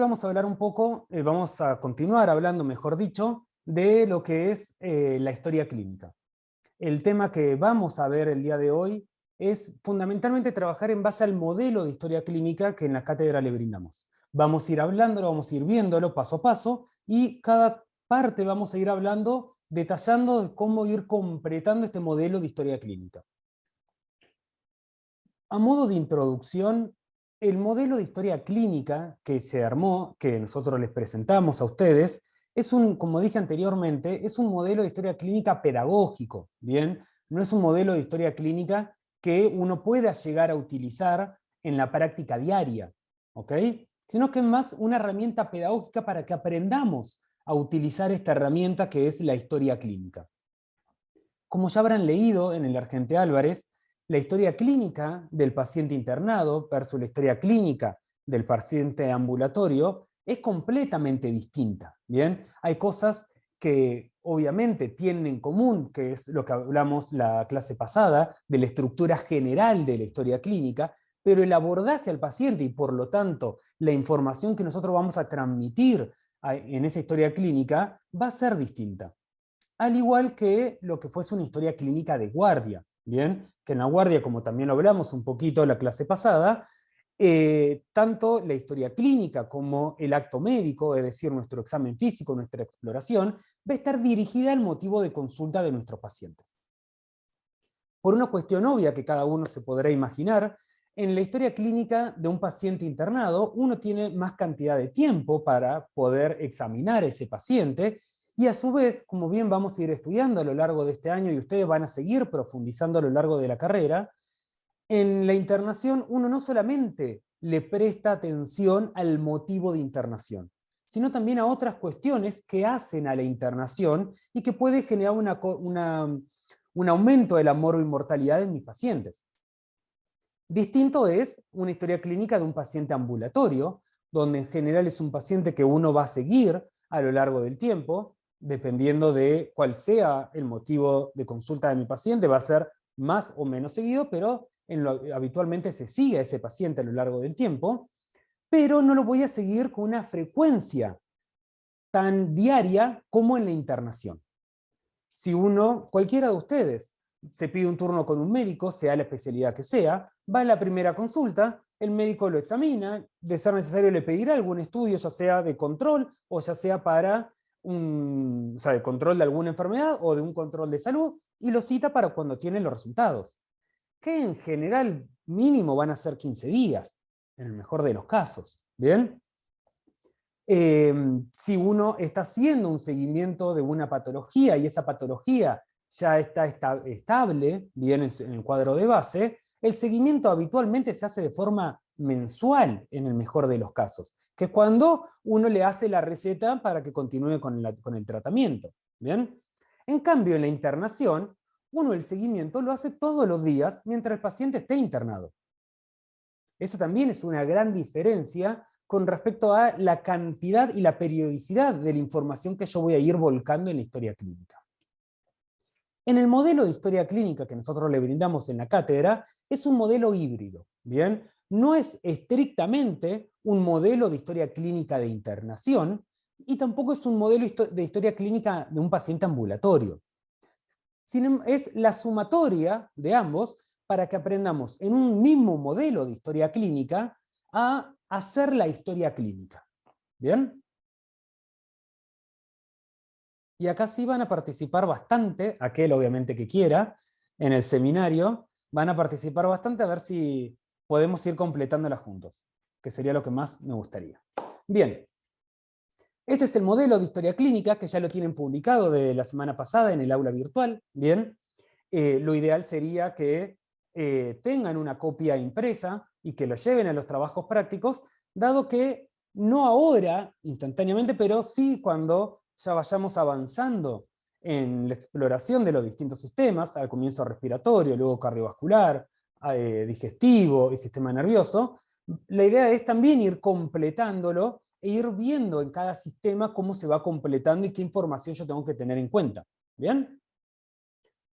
vamos a hablar un poco, vamos a continuar hablando, mejor dicho, de lo que es la historia clínica. El tema que vamos a ver el día de hoy es fundamentalmente trabajar en base al modelo de historia clínica que en la cátedra le brindamos. Vamos a ir hablándolo, vamos a ir viéndolo paso a paso, y cada parte vamos a ir hablando, detallando de cómo ir completando este modelo de historia clínica. A modo de introducción, el modelo de historia clínica que se armó, que nosotros les presentamos a ustedes, es como dije anteriormente, es un modelo de historia clínica pedagógico, ¿bien? No es un modelo de historia clínica que uno pueda llegar a utilizar en la práctica diaria, ¿ok? Sino que es más una herramienta pedagógica para que aprendamos a utilizar esta herramienta que es la historia clínica. Como ya habrán leído en el Argente Álvarez, la historia clínica del paciente internado versus la historia clínica del paciente ambulatorio es completamente distinta. ¿Bien? Hay cosas que obviamente tienen en común, que es lo que hablamos la clase pasada, de la estructura general de la historia clínica, pero el abordaje al paciente y por lo tanto la información que nosotros vamos a transmitir en esa historia clínica va a ser distinta. Al igual que lo que fuese una historia clínica de guardia, ¿bien? Que en la guardia, como también lo hablamos un poquito en la clase pasada, tanto la historia clínica como el acto médico, es decir, nuestro examen físico, nuestra exploración, va a estar dirigida al motivo de consulta de nuestros pacientes. Por una cuestión obvia que cada uno se podrá imaginar, en la historia clínica de un paciente internado, uno tiene más cantidad de tiempo para poder examinar a ese paciente, y a su vez, como bien vamos a ir estudiando a lo largo de este año y ustedes van a seguir profundizando a lo largo de la carrera, en la internación uno no solamente le presta atención al motivo de internación, sino también a otras cuestiones que hacen a la internación y que puede generar un aumento de la mortalidad en mis pacientes. Distinto es una historia clínica de un paciente ambulatorio, donde en general es un paciente que uno va a seguir a lo largo del tiempo, dependiendo de cuál sea el motivo de consulta de mi paciente, va a ser más o menos seguido, pero habitualmente se sigue a ese paciente a lo largo del tiempo, pero no lo voy a seguir con una frecuencia tan diaria como en la internación. Si cualquiera de ustedes, se pide un turno con un médico, sea la especialidad que sea, va a la primera consulta, el médico lo examina, de ser necesario le pedirá algún estudio, ya sea de control o ya sea para de control de alguna enfermedad o de un control de salud, y lo cita para cuando tiene los resultados, que en general mínimo van a ser 15 días, en el mejor de los casos. ¿Bien? Si uno está haciendo un seguimiento de una patología y esa patología ya está estable, bien en el cuadro de base, el seguimiento habitualmente se hace de forma mensual en el mejor de los casos, que es cuando uno le hace la receta para que continúe con el tratamiento. ¿Bien? En cambio, en la internación, uno el seguimiento lo hace todos los días mientras el paciente esté internado. Eso también es una gran diferencia con respecto a la cantidad y la periodicidad de la información que yo voy a ir volcando en la historia clínica. En el modelo de historia clínica que nosotros le brindamos en la cátedra, es un modelo híbrido, ¿bien? No es estrictamente un modelo de historia clínica de internación, y tampoco es un modelo de historia clínica de un paciente ambulatorio. Es la sumatoria de ambos para que aprendamos en un mismo modelo de historia clínica a hacer la historia clínica. ¿Bien? Y acá sí van a participar bastante, aquel obviamente que quiera, en el seminario, van a participar bastante a ver si podemos ir completándola juntos, que sería lo que más me gustaría. Bien, este es el modelo de historia clínica que ya lo tienen publicado de la semana pasada en el aula virtual. Bien, lo ideal sería que tengan una copia impresa y que lo lleven a los trabajos prácticos, dado que no ahora, instantáneamente, pero sí cuando ya vayamos avanzando en la exploración de los distintos sistemas, al comienzo respiratorio, luego cardiovascular, digestivo y sistema nervioso. La idea es también ir completándolo e ir viendo en cada sistema cómo se va completando y qué información yo tengo que tener en cuenta. ¿Bien?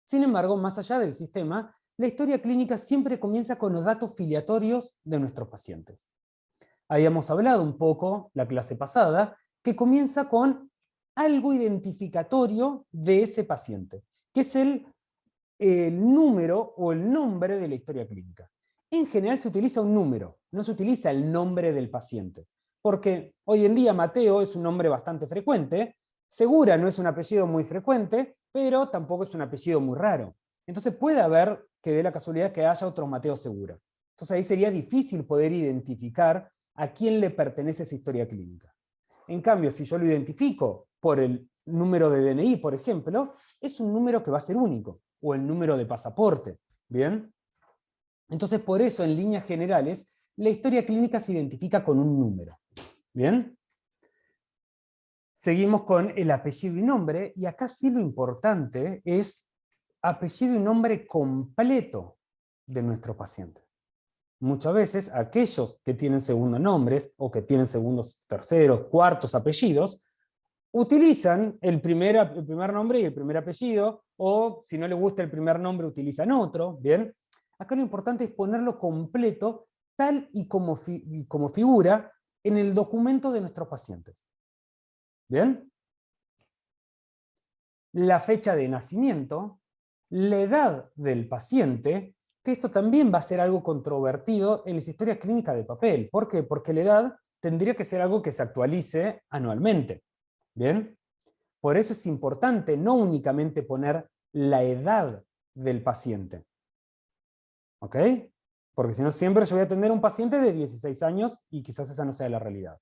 Sin embargo, más allá del sistema, la historia clínica siempre comienza con los datos filiatorios de nuestros pacientes. habíamos hablado un poco la clase pasada, que comienza con algo identificatorio de ese paciente, que es el número o el nombre de la historia clínica. En general se utiliza un número, no se utiliza el nombre del paciente, porque hoy en día Mateo es un nombre bastante frecuente, Segura no es un apellido muy frecuente, pero tampoco es un apellido muy raro. Entonces puede haber que dé la casualidad que haya otro Mateo Segura. Entonces ahí sería difícil poder identificar a quién le pertenece esa historia clínica. En cambio, si yo lo identifico por el número de DNI, por ejemplo, es un número que va a ser único, o el número de pasaporte, ¿bien? Entonces, por eso, en líneas generales, la historia clínica se identifica con un número, ¿bien? Seguimos con el apellido y nombre, y acá sí lo importante es apellido y nombre completo de nuestro paciente. Muchas veces aquellos que tienen segundos nombres, o que tienen segundos, terceros, cuartos apellidos, utilizan el primer nombre y el primer apellido, o si no les gusta el primer nombre, utilizan otro, ¿bien? Acá lo importante es ponerlo completo, tal y como figura en el documento de nuestros pacientes. ¿Bien? La fecha de nacimiento, la edad del paciente, que esto también va a ser algo controvertido en las historias clínicas de papel. ¿Por qué? Porque la edad tendría que ser algo que se actualice anualmente. ¿Bien? Por eso es importante no únicamente poner la edad del paciente. ¿Ok? Porque si no, siempre yo voy a tener un paciente de 16 años y quizás esa no sea la realidad.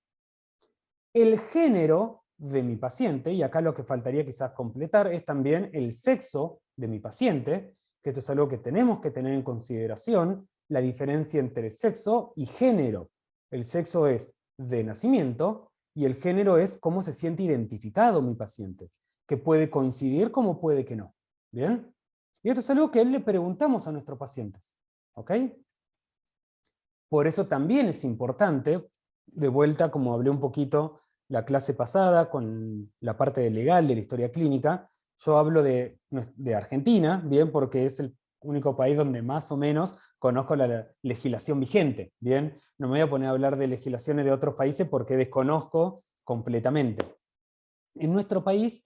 El género de mi paciente, y acá lo que faltaría quizás completar, es también el sexo de mi paciente, que esto es algo que tenemos que tener en consideración, la diferencia entre sexo y género. El sexo es de nacimiento, y el género es cómo se siente identificado mi paciente, que puede coincidir como puede que no. ¿Bien? Y esto es algo que le preguntamos a nuestros pacientes. ¿Ok? Por eso también es importante, de vuelta, como hablé un poquito la clase pasada, con la parte legal de la historia clínica, yo hablo de Argentina, bien, porque es el único país donde más o menos conozco la legislación vigente, bien. No me voy a poner a hablar de legislaciones de otros países porque desconozco completamente. En nuestro país,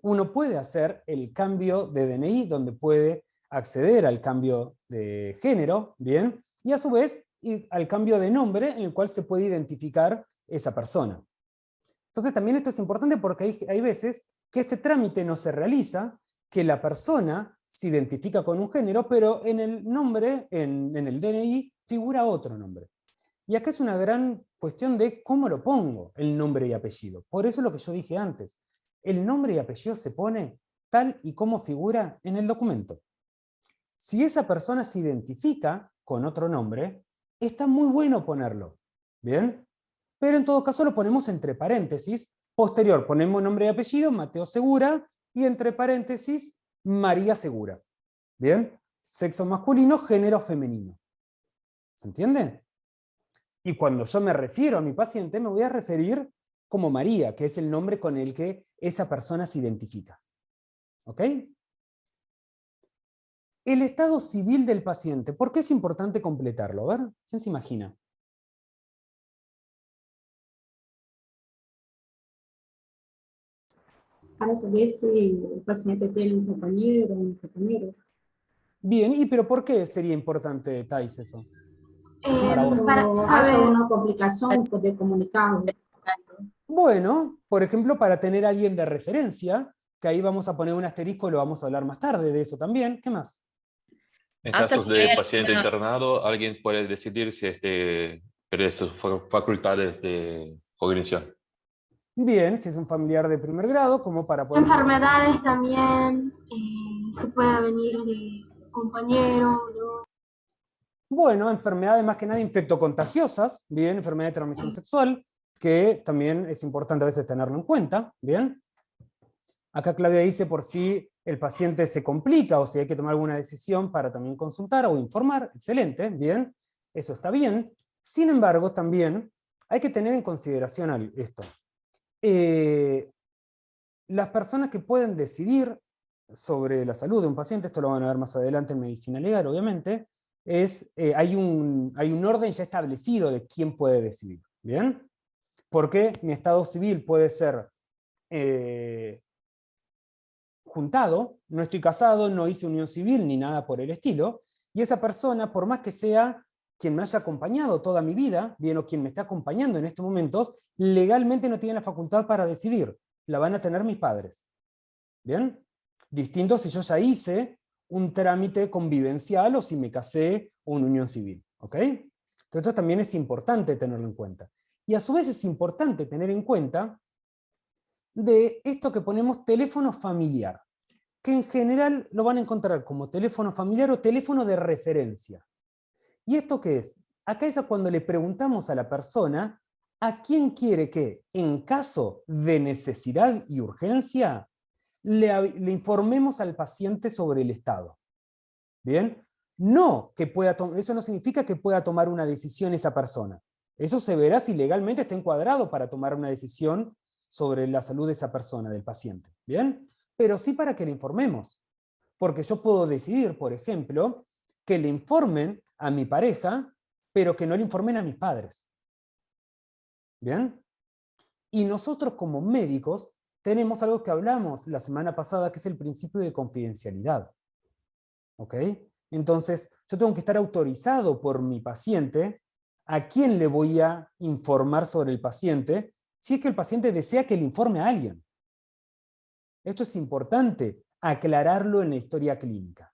uno puede hacer el cambio de DNI, donde puede acceder al cambio de género, bien, y a su vez al cambio de nombre en el cual se puede identificar esa persona. Entonces también esto es importante porque hay veces que este trámite no se realiza, que la persona se identifica con un género, pero en el nombre, en el DNI, figura otro nombre. Y acá es una gran cuestión de cómo lo pongo, el nombre y apellido. Por eso lo que yo dije antes, el nombre y apellido se pone tal y como figura en el documento. Si esa persona se identifica con otro nombre, está muy bueno ponerlo, ¿bien? Pero en todo caso lo ponemos entre paréntesis, posterior ponemos nombre y apellido, Mateo Segura, y entre paréntesis, María Segura, ¿bien? Sexo masculino, género femenino. ¿Se entiende? Y cuando yo me refiero a mi paciente, me voy a referir como María, que es el nombre con el que esa persona se identifica. ¿Ok? El estado civil del paciente. ¿Por qué es importante completarlo? A ver, ¿quién se imagina? Para saber si el paciente tiene un compañero o un compañero. Bien, ¿y pero por qué sería importante, Thais, eso? Para vos. Para cuando haya una complicación, poder comunicarlo. Bueno, por ejemplo, para tener a alguien de referencia, que ahí vamos a poner un asterisco, lo vamos a hablar más tarde de eso también. ¿Qué más? En casos de paciente internado, alguien puede decidir si pierde sus facultades de cognición. Bien, si es un familiar de primer grado, como para poder... Enfermedades también, se puede venir de compañero, ¿no? Bueno, enfermedades más que nada infectocontagiosas, bien, enfermedad de transmisión sexual, que también es importante a veces tenerlo en cuenta, bien. Acá Claudia dice por si el paciente se complica o si hay que tomar alguna decisión para también consultar o informar, excelente, bien, eso está bien. Sin embargo, también hay que tener en consideración esto. Las personas que pueden decidir sobre la salud de un paciente, esto lo van a ver más adelante en medicina legal, obviamente, hay un orden ya establecido de quién puede decidir. ¿Bien? Porque mi estado civil puede ser juntado, no estoy casado, no hice unión civil ni nada por el estilo, y esa persona, por más que sea quien me haya acompañado toda mi vida, bien, o quien me está acompañando en estos momentos, legalmente no tiene la facultad para decidir, la van a tener mis padres. ¿Bien? Distinto si yo ya hice un trámite convivencial o si me casé o una unión civil. ¿Ok? Entonces esto también es importante tenerlo en cuenta. Y a su vez es importante tener en cuenta de esto que ponemos teléfono familiar, que en general lo van a encontrar como teléfono familiar o teléfono de referencia. ¿Y esto qué es? Acá es cuando le preguntamos a la persona a quién quiere que, en caso de necesidad y urgencia, le informemos al paciente sobre el estado. ¿Bien? No que pueda eso no significa que pueda tomar una decisión esa persona. Eso se verá si legalmente está encuadrado para tomar una decisión sobre la salud de esa persona, del paciente. ¿Bien? Pero sí para que le informemos. Porque yo puedo decidir, por ejemplo, que le informen a mi pareja, pero que no le informen a mis padres. ¿Bien? Y nosotros como médicos tenemos algo que hablamos la semana pasada, que es el principio de confidencialidad. ¿Ok? Entonces, yo tengo que estar autorizado por mi paciente a quién le voy a informar sobre el paciente, si es que el paciente desea que le informe a alguien. Esto es importante, aclararlo en la historia clínica.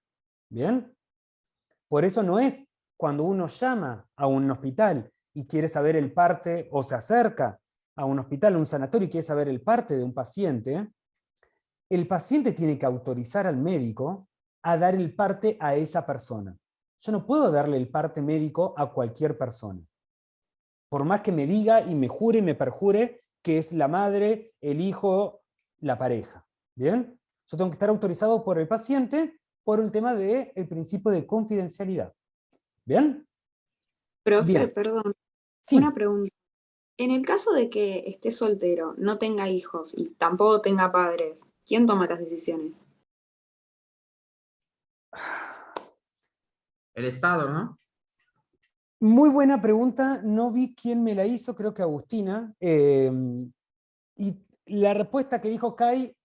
¿Bien? Por eso no es cuando uno llama a un hospital y quiere saber el parte, o se acerca a un hospital, a un sanatorio y quiere saber el parte de un paciente, el paciente tiene que autorizar al médico a dar el parte a esa persona. Yo no puedo darle el parte médico a cualquier persona. Por más que me diga y me jure y me perjure que es la madre, el hijo, la pareja. ¿Bien? Yo tengo que estar autorizado por el paciente por un tema del principio de confidencialidad. ¿Bien? Profe, Bien. perdón, Sí. una pregunta. En el caso de que esté soltero, no tenga hijos y tampoco tenga padres, ¿quién toma las decisiones? El Estado, ¿no? Muy buena pregunta, no vi quién me la hizo, creo que Agustina. Y la respuesta que dijo Kai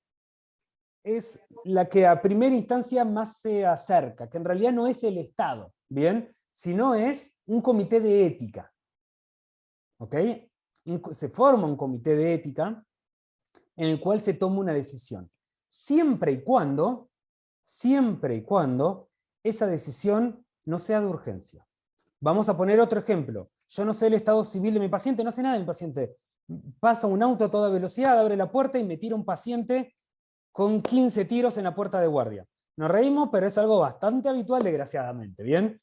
es la que a primera instancia más se acerca, que en realidad no es el Estado, ¿bien? Sino es un comité de ética. ¿Ok? Se forma un comité de ética en el cual se toma una decisión. Siempre y cuando esa decisión no sea de urgencia. Vamos a poner otro ejemplo. Yo no sé el estado civil de mi paciente, no sé nada de mi paciente. Pasa un auto a toda velocidad, abre la puerta y me tira un paciente con 15 tiros en la puerta de guardia. Nos reímos, pero es algo bastante habitual, desgraciadamente. ¿Bien?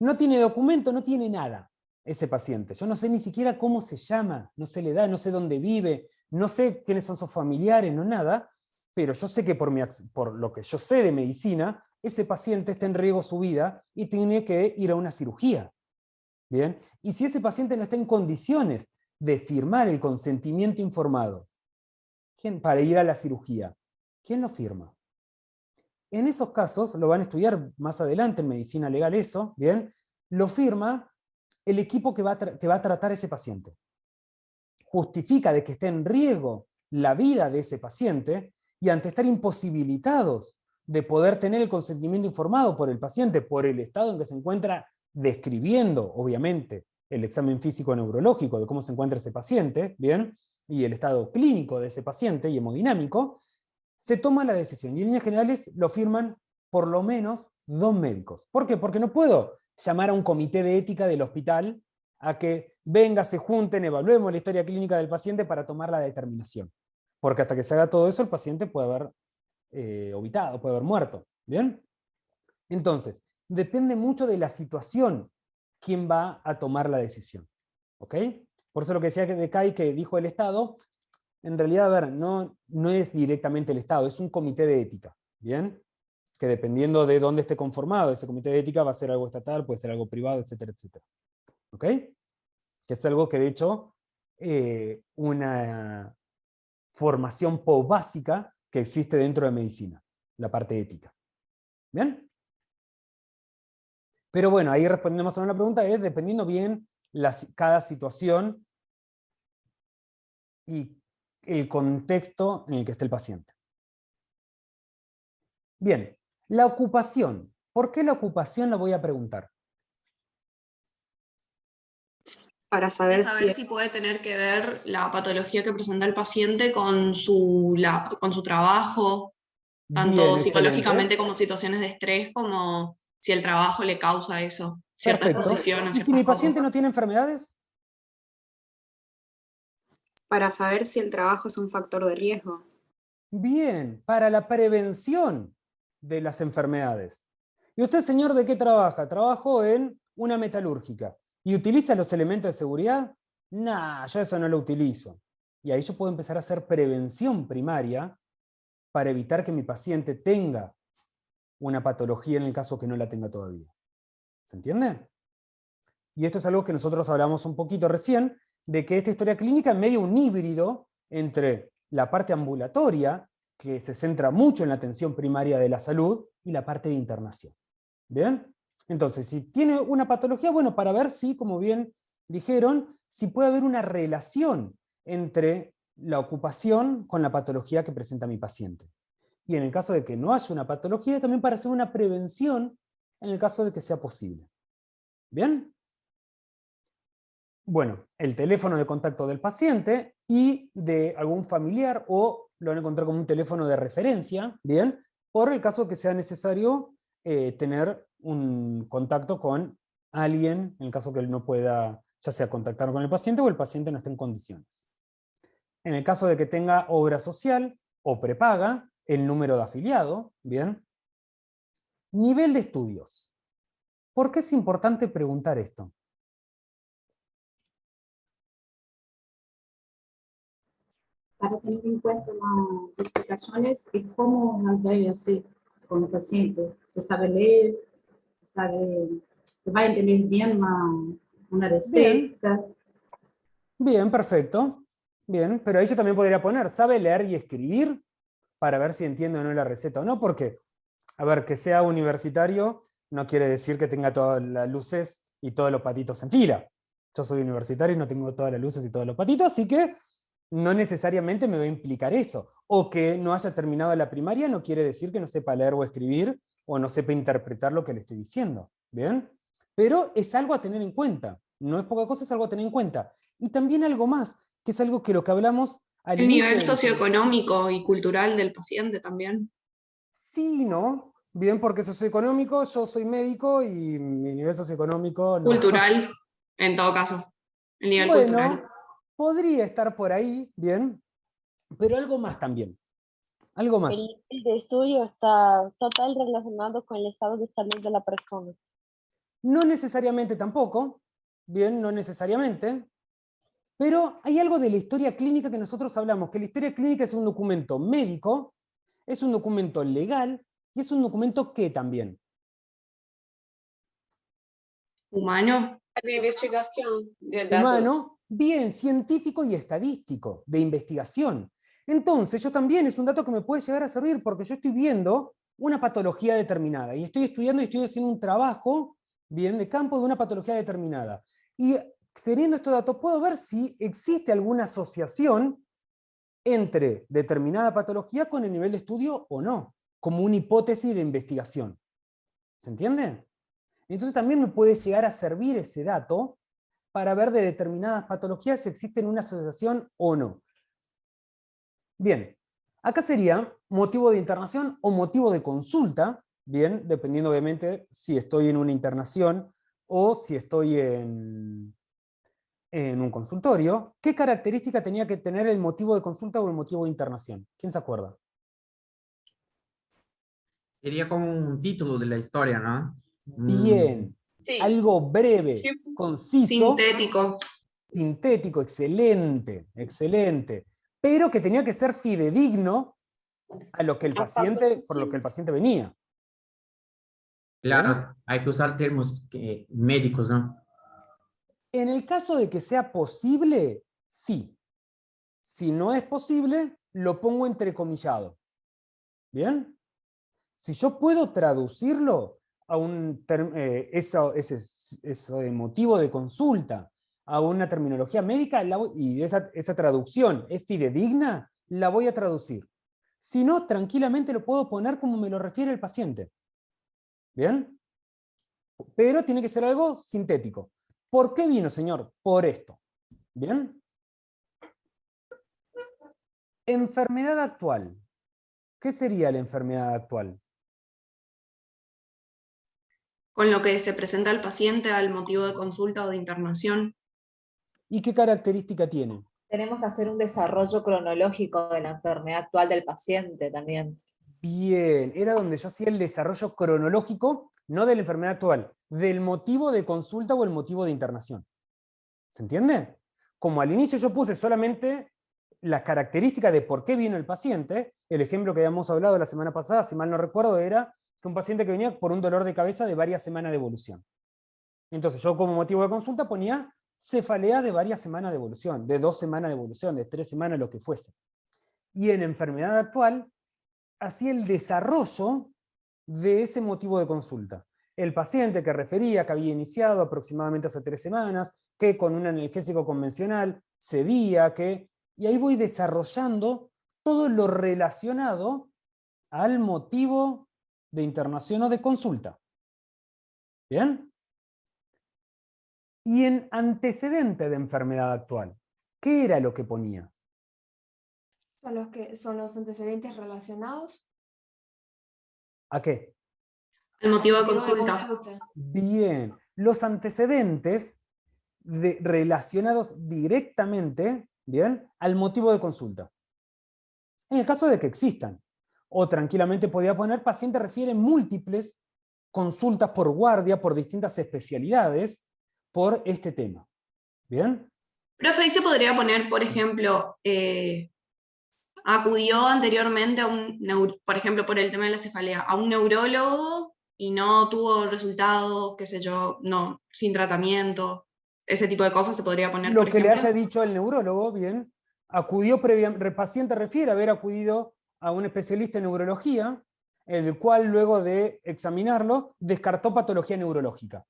No tiene documento, no tiene nada ese paciente. Yo no sé ni siquiera cómo se llama, no sé la edad, no sé dónde vive, no sé quiénes son sus familiares, no nada, pero yo sé que por lo que yo sé de medicina, ese paciente está en riesgo su vida y tiene que ir a una cirugía. ¿Bien? Y si ese paciente no está en condiciones de firmar el consentimiento informado para ir a la cirugía, ¿quién lo firma? En esos casos, lo van a estudiar más adelante en medicina legal eso, ¿bien? Lo firma el equipo que va a tratar a ese paciente. Justifica de que esté en riesgo la vida de ese paciente y ante estar imposibilitados de poder tener el consentimiento informado por el paciente, por el estado en que se encuentra describiendo, obviamente, el examen físico neurológico de cómo se encuentra ese paciente, ¿bien? Y el estado clínico de ese paciente y hemodinámico, se toma la decisión. Y en líneas generales lo firman por lo menos 2 médicos. ¿Por qué? Porque no puedo llamar a un comité de ética del hospital a que venga, se junten, evaluemos la historia clínica del paciente para tomar la determinación. Porque hasta que se haga todo eso, el paciente puede haber obitado, puede haber muerto. ¿Bien? Entonces, depende mucho de la situación quién va a tomar la decisión. ¿Ok? Por eso lo que decía de Kai, que dijo el Estado, en realidad, a ver, no es directamente el Estado, es un comité de ética. ¿Bien? Que dependiendo de dónde esté conformado ese comité de ética, va a ser algo estatal, puede ser algo privado, etcétera, etcétera. ¿Ok? Que es algo que de hecho una formación básica que existe dentro de medicina, la parte ética. ¿Bien? Pero bueno, ahí respondemos a una pregunta, es dependiendo bien cada situación y el contexto en el que esté el paciente. Bien, la ocupación. ¿Por qué la ocupación la voy a preguntar? Para saber si puede tener que ver la patología que presenta el paciente con su trabajo, tanto Bien, psicológicamente excelente. como situaciones de estrés, como si el trabajo le causa eso, cierta Perfecto. exposición a ¿Y si ciertas mi paciente cosas. no tiene enfermedades? para saber si el trabajo es un factor de riesgo. Bien, para la prevención de las enfermedades. ¿Y usted, señor, de qué trabaja? Trabajo en una metalúrgica. ¿Y utiliza los elementos de seguridad? Nah, yo eso no lo utilizo. Y ahí yo puedo empezar a hacer prevención primaria para evitar que mi paciente tenga una patología en el caso que no la tenga todavía. ¿Se entiende? Y esto es algo que nosotros hablamos un poquito recién, de que esta historia clínica es medio un híbrido entre la parte ambulatoria, que se centra mucho en la atención primaria de la salud, y la parte de internación. ¿Bien? Entonces, si tiene una patología, bueno, para ver si, como bien dijeron, si puede haber una relación entre la ocupación con la patología que presenta mi paciente. Y en el caso de que no haya una patología, también para hacer una prevención en el caso de que sea posible. ¿Bien? Bueno, el teléfono de contacto del paciente y de algún familiar, o lo van a encontrar como un teléfono de referencia, ¿bien? Por el caso que sea necesario tener un contacto con alguien, en el caso que él no pueda, ya sea contactar con el paciente o el paciente no esté en condiciones. En el caso de que tenga obra social o prepaga, el número de afiliado, ¿bien? Nivel de estudios. ¿Por qué es importante preguntar esto? Para tener en cuenta las explicaciones y cómo las debe hacer con el paciente. Se sabe leer, se va a entender bien una Bien, receta. bien, perfecto. Bien, pero ahí yo también podría poner, ¿sabe leer y escribir? Para ver si entiende o no la receta o no, porque, a ver, que sea universitario no quiere decir que tenga todas las luces y todos los patitos en fila. Yo soy universitario y no tengo todas las luces y todos los patitos, así que no necesariamente me va a implicar eso. O que no haya terminado la primaria no quiere decir que no sepa leer o escribir o no sepa interpretar lo que le estoy diciendo. ¿Bien? Pero es algo a tener en cuenta. No es poca cosa, es algo a tener en cuenta. Y también algo más, que es algo que lo que hablamos al El inicio nivel de nuestro... socioeconómico y cultural del paciente también. Sí, ¿no? Bien, porque socioeconómico, yo soy médico y mi nivel socioeconómico no. Cultural, en todo caso. El nivel Bueno, cultural. podría estar por ahí, bien, pero algo más también. Algo más. El nivel de estudio está total relacionado con el estado de salud de la persona. No necesariamente tampoco, bien, no necesariamente, pero hay algo de la historia clínica que nosotros hablamos, que la historia clínica es un documento médico, es un documento legal y es un documento que también. Humano. De investigación de datos. Humano, bien, científico y estadístico, de investigación. Entonces, yo también es un dato que me puede llegar a servir porque yo estoy viendo una patología determinada y estoy estudiando y estoy haciendo un trabajo, bien, de campo de una patología determinada. Y teniendo estos datos, puedo ver si existe alguna asociación entre determinada patología con el nivel de estudio o no, como una hipótesis de investigación. ¿Se entiende? Entonces también me puede llegar a servir ese dato para ver de determinadas patologías si existe una asociación o no. Bien, acá sería motivo de internación o motivo de consulta, bien, dependiendo obviamente si estoy en una internación o si estoy en un consultorio. ¿Qué característica tenía que tener el motivo de consulta o el motivo de internación? ¿Quién se acuerda? Sería como un título de la historia, ¿no? Bien, Sí. algo breve, conciso, Sintético. sintético, excelente, excelente, pero que tenía que ser fidedigno a lo que el paciente, por lo que el paciente venía. Claro, ¿bien? hay que usar términos médicos, ¿no? En el caso de que sea posible, sí. Si no es posible, lo pongo entrecomillado. ¿Bien? Si yo puedo traducirlo, ese motivo de consulta a una terminología médica, y esa traducción es fidedigna, la voy a traducir. Si no, tranquilamente lo puedo poner como me lo refiere el paciente. ¿Bien? Pero tiene que ser algo sintético. ¿Por qué vino, señor? Por esto. ¿Bien? Enfermedad actual. ¿Qué sería la enfermedad actual? Con lo que se presenta al paciente al motivo de consulta o de internación. ¿Y qué característica tiene? Tenemos que hacer un desarrollo cronológico de la enfermedad actual del paciente también. Bien, era donde yo hacía el desarrollo cronológico, no de la enfermedad actual, del motivo de consulta o el motivo de internación. ¿Se entiende? Como al inicio yo puse solamente las características de por qué vino el paciente, el ejemplo que habíamos hablado la semana pasada, si mal no recuerdo, era que un paciente que venía por un dolor de cabeza de varias semanas de evolución. Entonces yo como motivo de consulta ponía cefalea de varias semanas de evolución, de 2 semanas de evolución, de 3 semanas, lo que fuese. Y en enfermedad actual, hacía el desarrollo de ese motivo de consulta. El paciente que refería que había iniciado aproximadamente hace 3 semanas, que con un analgésico convencional cedía, y ahí voy desarrollando todo lo relacionado al motivo de internación o de consulta. ¿Bien? Y en antecedente de enfermedad actual, ¿qué era lo que ponía? Son los antecedentes relacionados. ¿A qué? El motivo de Motivo de consulta. consulta. Bien, los antecedentes relacionados directamente, ¿bien?, al motivo de consulta. En el caso de que existan. O tranquilamente podía poner paciente refiere múltiples consultas por guardia, por distintas especialidades, por este tema. ¿Bien? Profe, ahí se podría poner, por ejemplo, acudió anteriormente a por ejemplo, por el tema de la cefalea, a un neurólogo y no tuvo resultados, qué sé yo, no, sin tratamiento. Ese tipo de cosas se podría poner, Lo por que le ejemplo. haya dicho el neurólogo, bien, acudió paciente refiere haber acudido a un especialista en neurología, el cual luego de examinarlo descartó patología neurológica.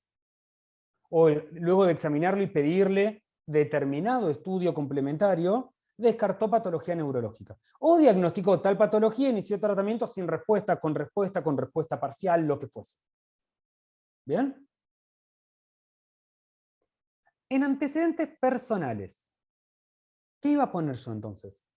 O luego de examinarlo y pedirle determinado estudio complementario, descartó patología neurológica. O diagnosticó tal patología e inició tratamiento sin respuesta, con respuesta parcial, lo que fuese. ¿Bien? En antecedentes personales, ¿qué iba a poner yo entonces?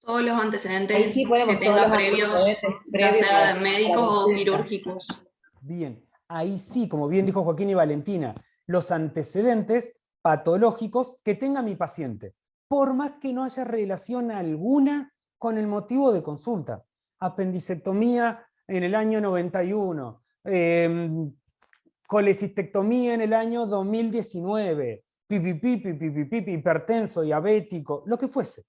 Todos los antecedentes Ahí sí ponemos que todos tenga los previos, antecedentes ya previos sea a de la médicos o consulta. quirúrgicos. Bien, ahí sí, como bien dijo Joaquín y Valentina, los antecedentes patológicos que tenga mi paciente, por más que no haya relación alguna con el motivo de consulta. Apendicectomía en el año 91, colecistectomía en el año 2019, hipertenso, diabético, lo que fuese.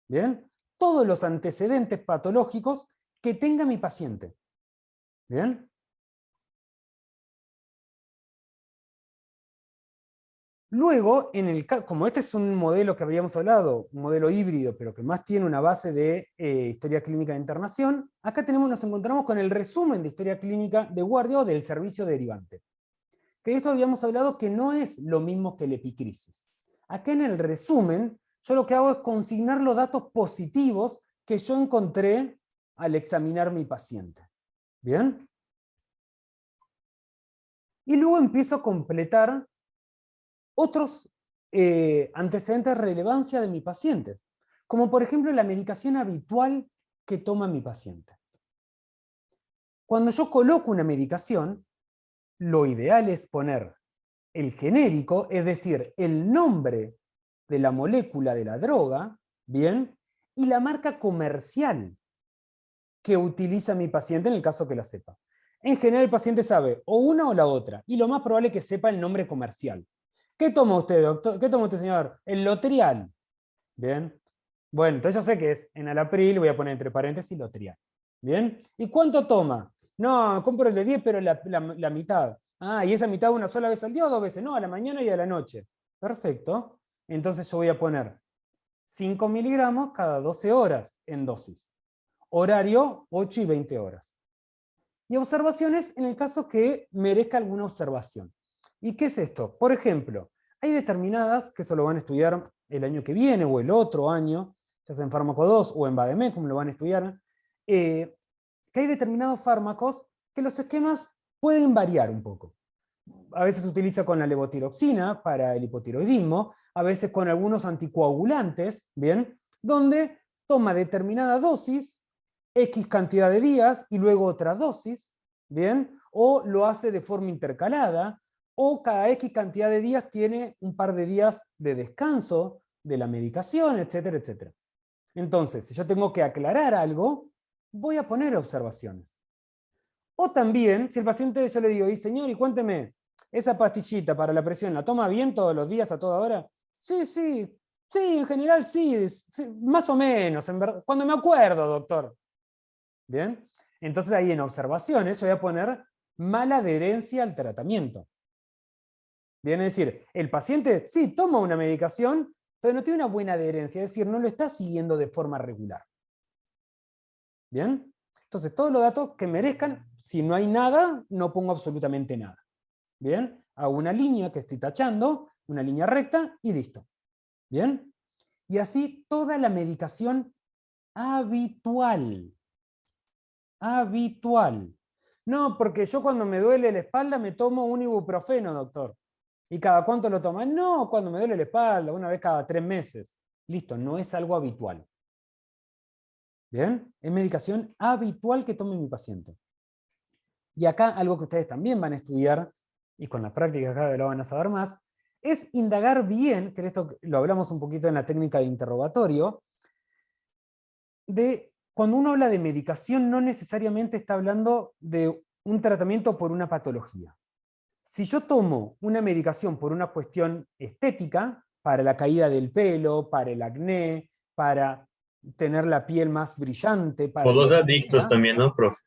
¿Bien? Todos los antecedentes patológicos que tenga mi paciente. ¿Bien? Luego, como este es un modelo que habíamos hablado, un modelo híbrido, pero que más tiene una base de historia clínica de internación, acá nos encontramos con el resumen de historia clínica de guardia o del servicio derivante. Que de esto habíamos hablado que no es lo mismo que el epicrisis. Acá en el resumen, yo lo que hago es consignar los datos positivos que yo encontré al examinar mi paciente. ¿Bien? Y luego empiezo a completar otros antecedentes de relevancia de mi paciente, como por ejemplo la medicación habitual que toma mi paciente. Cuando yo coloco una medicación, lo ideal es poner el genérico, es decir, el nombre de la molécula de la droga, ¿bien? Y la marca comercial que utiliza mi paciente en el caso que la sepa. En general el paciente sabe o una o la otra, y lo más probable es que sepa el nombre comercial. ¿Qué toma usted, doctor? ¿Qué toma usted, señor? El Lotrial. Bien. Bueno, entonces yo sé que es enalapril, voy a poner entre paréntesis Lotrial. Bien. ¿Y cuánto toma? No, compro el de 10, pero la mitad. Ah, ¿y esa mitad una sola vez al día o 2 veces? No, a la mañana y a la noche. Perfecto. Entonces yo voy a poner 5 miligramos cada 12 horas en dosis. Horario, 8 y 20 horas. y observaciones en el caso que merezca alguna observación. ¿Y qué es esto? Por ejemplo, hay determinadas, que eso lo van a estudiar el año que viene o el otro año, ya sea en Fármaco 2 o en Bademec, como lo van a estudiar, que hay determinados fármacos que los esquemas pueden variar un poco. A veces se utiliza con la levotiroxina para el hipotiroidismo, a veces con algunos anticoagulantes, ¿bien? Donde toma determinada dosis, X cantidad de días, y luego otra dosis, ¿bien? O lo hace de forma intercalada, o cada X cantidad de días tiene un par de días de descanso de la medicación, etcétera, etcétera. Entonces, si yo tengo que aclarar algo, voy a poner observaciones. O también, si el paciente, yo le digo, y señor, y cuénteme, ¿esa pastillita para la presión la toma bien todos los días, a toda hora? Sí, sí, sí, en general sí, más o menos, en verdad, cuando me acuerdo, doctor. ¿Bien? Entonces ahí en observaciones yo voy a poner mala adherencia al tratamiento. Bien, es decir, el paciente sí toma una medicación, pero no tiene una buena adherencia, es decir, no lo está siguiendo de forma regular. ¿Bien? Entonces, todos los datos que merezcan, si no hay nada, no pongo absolutamente nada. ¿Bien? Hago una línea que estoy tachando, una línea recta, y listo. ¿Bien? Y así toda la medicación habitual. Habitual. No, porque yo cuando me duele la espalda me tomo un ibuprofeno, doctor. ¿Y cada cuánto lo toma? No, cuando me duele la espalda, una vez cada 3 meses. Listo, no es algo habitual. ¿Bien? Es medicación habitual que tome mi paciente. Y acá algo que ustedes también van a estudiar, y con la práctica cada vez lo van a saber más, es indagar bien, que esto lo hablamos un poquito en la técnica de interrogatorio, de cuando uno habla de medicación no necesariamente está hablando de un tratamiento por una patología. Si yo tomo una medicación por una cuestión estética, para la caída del pelo, para el acné, para tener la piel más brillante, para O los adictos también, ¿no, profe?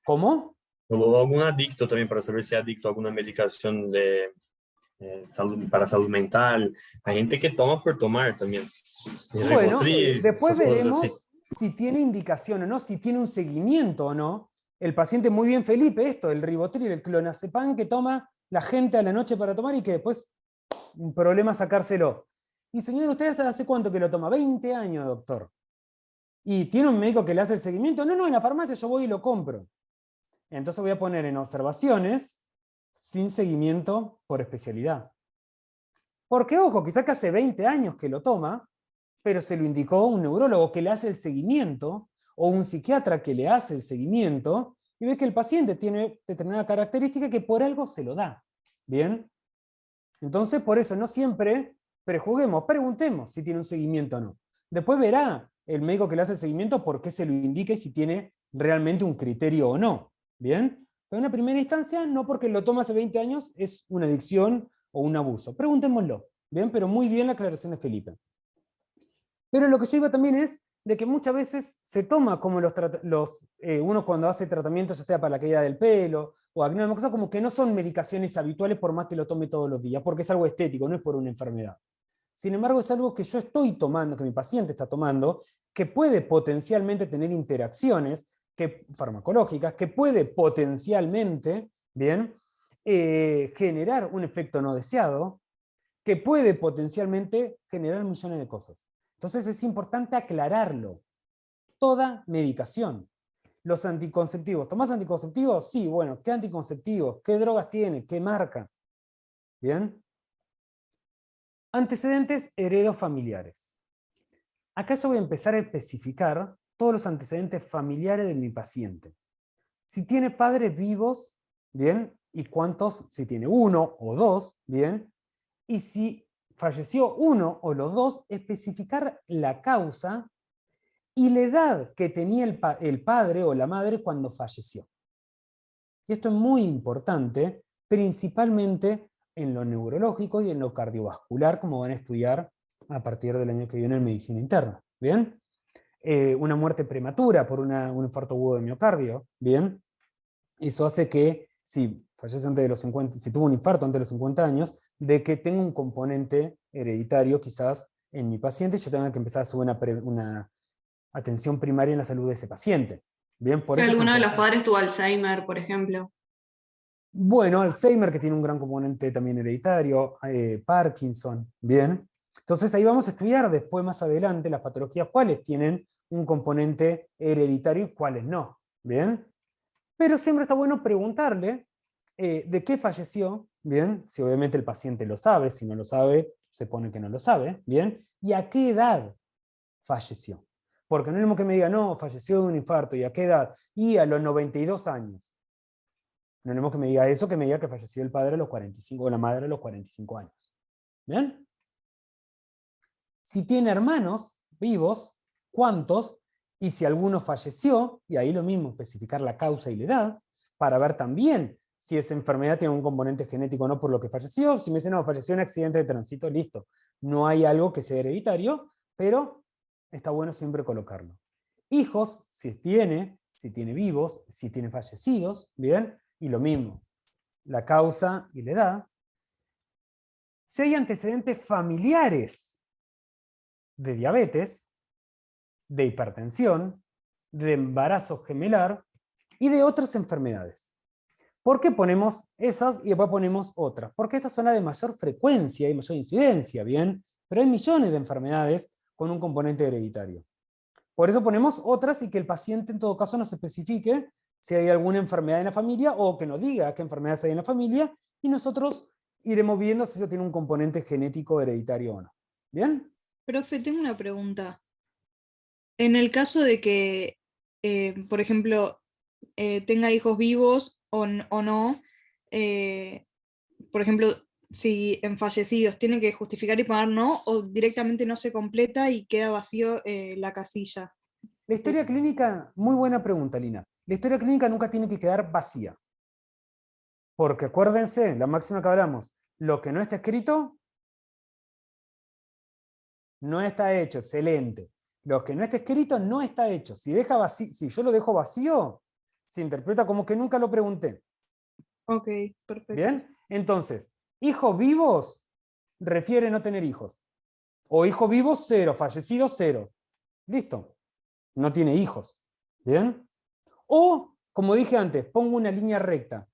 ¿Cómo? O algún adicto también, para saber si es adicto a alguna medicación de salud, para salud mental. Hay gente que toma por tomar también. Bueno, Rivotril, después esas cosas veremos así. si tiene indicación o no, si tiene un seguimiento o no. El paciente, muy bien Felipe, esto, el rivotril, el clonazepam que toma la gente a la noche para tomar y que después un problema sacárselo. Y señor, ¿usted hace cuánto que lo toma? 20 años, doctor. ¿Y tiene un médico que le hace el seguimiento? No, no, en la farmacia yo voy y lo compro. Entonces voy a poner en observaciones sin seguimiento por especialidad. Porque, ojo, quizás que hace 20 años que lo toma, pero se lo indicó un neurólogo que le hace el seguimiento, o un psiquiatra que le hace el seguimiento, y ve que el paciente tiene determinada característica que por algo se lo da. ¿Bien? Entonces, por eso no siempre prejuzguemos, preguntemos si tiene un seguimiento o no. Después verá el médico que le hace el seguimiento por qué se lo indica y si tiene realmente un criterio o no. ¿Bien? Pero en una primera instancia, no porque lo toma hace 20 años, es una adicción o un abuso. Preguntémoslo. ¿Bien? Pero muy bien la aclaración de Felipe. Pero lo que yo iba también es de que muchas veces se toma como uno cuando hace tratamientos, ya sea para la caída del pelo o acné, cosas como que no son medicaciones habituales por más que lo tome todos los días, porque es algo estético, no es por una enfermedad. Sin embargo, es algo que yo estoy tomando, que mi paciente está tomando, que puede potencialmente tener interacciones farmacológicas, que puede potencialmente, ¿bien? Generar un efecto no deseado, que puede potencialmente generar millones de cosas. Entonces es importante aclararlo. Toda medicación. Los anticonceptivos. ¿Tomás anticonceptivos? Sí, bueno, ¿qué anticonceptivos? ¿Qué drogas tiene? ¿Qué marca? ¿Bien? Antecedentes heredofamiliares. Acá yo voy a empezar a especificar todos los antecedentes familiares de mi paciente. Si tiene padres vivos, ¿bien? ¿Y cuántos? Si tiene uno o dos, ¿bien? Y si falleció uno o los dos, especificar la causa y la edad que tenía el padre o la madre cuando falleció. Y esto es muy importante, principalmente en lo neurológico y en lo cardiovascular, como van a estudiar a partir del año que viene en medicina interna. ¿Bien? Una muerte prematura por un infarto agudo de miocardio. ¿Bien? Eso hace que, si fallece antes de los 50, si tuvo un infarto antes de los 50 años, de que tenga un componente hereditario quizás en mi paciente, yo tenga que empezar a hacer una atención primaria en la salud de ese paciente. Bien, por Si eso es alguno de los importante. padres tuvo Alzheimer, por ejemplo. Bueno, Alzheimer, que tiene un gran componente también hereditario, Parkinson, bien. Entonces ahí vamos a estudiar después, más adelante, las patologías cuáles tienen un componente hereditario y cuáles no, bien. Pero siempre está bueno preguntarle de qué falleció, bien, si obviamente el paciente lo sabe, si no lo sabe, se pone que no lo sabe, bien, y a qué edad falleció. Porque no es lo mismo que me diga, no, falleció de un infarto, ¿y a qué edad? Y a los 92 años. No es lo mismo que me diga eso que me diga que falleció el padre a los 45 o la madre a los 45 años. ¿Bien? Si tiene hermanos vivos, ¿cuántos? Y si alguno falleció, y ahí lo mismo, especificar la causa y la edad, para ver también si esa enfermedad tiene un componente genético o no por lo que falleció. Si me dicen, no, falleció en un accidente de tránsito, listo. No hay algo que sea hereditario, pero está bueno siempre colocarlo. Hijos, si tiene vivos, si tiene fallecidos, ¿bien? Y lo mismo, la causa y la edad. Si hay antecedentes familiares de diabetes, de hipertensión, de embarazo gemelar y de otras enfermedades. ¿Por qué ponemos esas y después ponemos otras? Porque estas son las de mayor frecuencia y mayor incidencia, ¿bien? Pero hay millones de enfermedades con un componente hereditario. Por eso ponemos otras y que el paciente en todo caso nos especifique si hay alguna enfermedad en la familia o que nos diga qué enfermedades hay en la familia y nosotros iremos viendo si eso tiene un componente genético hereditario o no. ¿Bien? Profe, tengo una pregunta. En el caso de que, por ejemplo, tenga hijos vivos o no, por ejemplo, si en fallecidos tiene que justificar y poner no, o directamente no se completa y queda vacío la casilla. La historia clínica, muy buena pregunta, Lina. La historia clínica nunca tiene que quedar vacía. Porque acuérdense, la máxima que hablamos, lo que no está escrito, no está hecho, excelente. Lo que no está escrito, no está hecho. Si yo lo dejo vacío, se interpreta como que nunca lo pregunté. Ok, perfecto. ¿Bien? Entonces, hijos vivos refiere no tener hijos. O hijos vivos, 0, fallecidos, 0. Listo. No tiene hijos. ¿Bien? O, como dije antes, pongo una línea recta.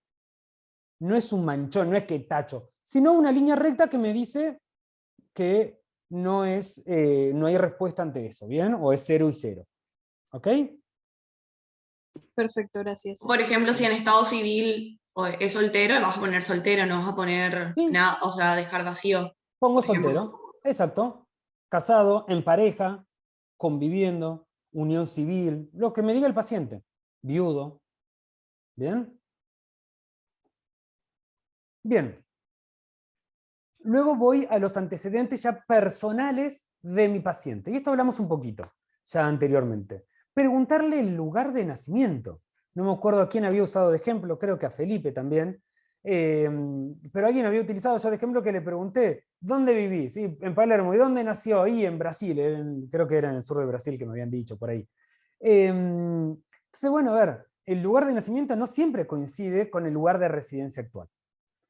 No es un manchón, no es que tacho, sino una línea recta que me dice que no hay respuesta ante eso, ¿bien? O es 0 y 0. ¿Ok? Perfecto, gracias. Por ejemplo, si en estado civil es soltero, vas a poner soltero, no vas a poner nada, o sea, dejar vacío. Pongo soltero, exacto. Casado, en pareja, conviviendo, unión civil, lo que me diga el paciente. Viudo. ¿Bien? Bien. Luego voy a los antecedentes ya personales de mi paciente. Y esto hablamos un poquito ya anteriormente. Preguntarle el lugar de nacimiento. No me acuerdo a quién había usado de ejemplo, creo que a Felipe también. Pero alguien había utilizado yo de ejemplo que le pregunté, ¿dónde viví? Sí, en Palermo. ¿Y dónde nació? Ahí en Brasil, creo que era en el sur de Brasil que me habían dicho por ahí. Entonces, bueno, a ver, el lugar de nacimiento no siempre coincide con el lugar de residencia actual.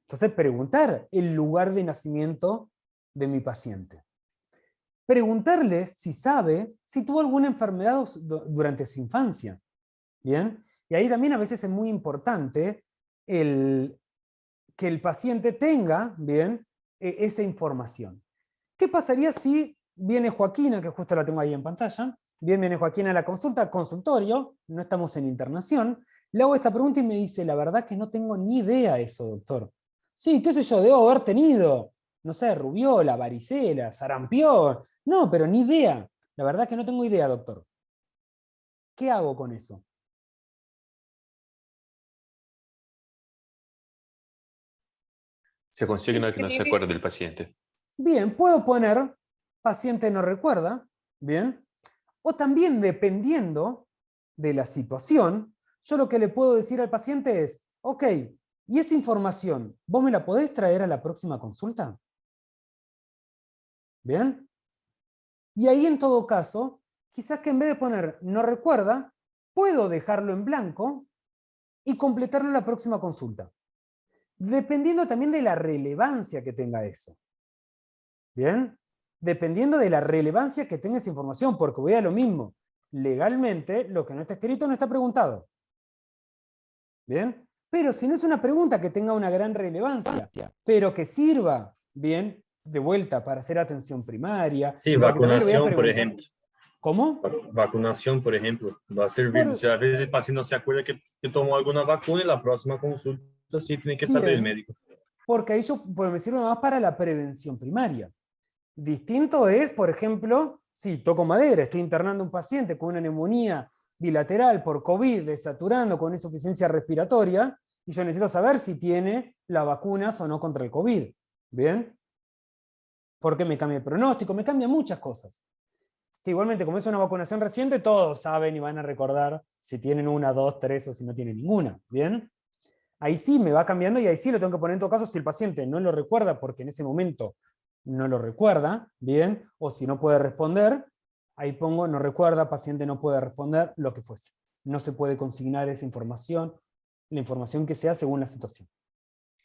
Entonces, preguntar el lugar de nacimiento de mi paciente. Preguntarle si sabe si tuvo alguna enfermedad durante su infancia. ¿Bien? Y ahí también a veces es muy importante que el paciente tenga, ¿bien?, esa información. ¿Qué pasaría si viene Joaquina, que justo la tengo ahí en pantalla, viene Joaquina a la consulta, consultorio, no estamos en internación, le hago esta pregunta y me dice, la verdad que no tengo ni idea de eso, doctor. Sí, qué sé yo, debo haber tenido, no sé, rubiola, varicela, sarampión. No, pero ni idea. La verdad que no tengo idea, doctor. ¿Qué hago con eso? Se consigna que no se acuerde del paciente. Bien, puedo poner paciente no recuerda, bien. O también, dependiendo de la situación, yo lo que le puedo decir al paciente es, ok, ¿y esa información, vos me la podés traer a la próxima consulta? ¿Bien? Y ahí en todo caso, quizás que en vez de poner no recuerda, puedo dejarlo en blanco y completarlo en la próxima consulta. Dependiendo también de la relevancia que tenga eso. ¿Bien? Dependiendo de la relevancia que tenga esa información, porque voy a lo mismo. legalmente, lo que no está escrito no está preguntado. ¿Bien? Pero si no es una pregunta que tenga una gran relevancia, pero que sirva, bien, de vuelta para hacer atención primaria. Sí, porque también le voy a vacunación, por preguntar- ejemplo. ¿Cómo? Vacunación, por ejemplo, va a servir. Por- Si a veces el paciente no se acuerda que tomó alguna vacuna, y la próxima consulta sí tiene que saber el Bien. médico. Porque ahí pues me sirve más para la prevención primaria. Distinto es, por ejemplo, si toco madera, estoy internando a un paciente con una neumonía bilateral por COVID, desaturando con insuficiencia respiratoria, y yo necesito saber si tiene las vacunas o no contra el COVID. ¿Bien? Porque me cambia el pronóstico, me cambia muchas cosas. Que igualmente, como es una vacunación reciente, todos saben y van a recordar si tienen una, dos, tres o si no tienen ninguna. ¿Bien? Ahí sí me va cambiando y ahí sí lo tengo que poner en todo caso si el paciente no lo recuerda porque en ese momento no lo recuerda, bien, o si no puede responder, ahí pongo no recuerda, paciente no puede responder, lo que fuese. No se puede consignar esa información, la información que sea según la situación.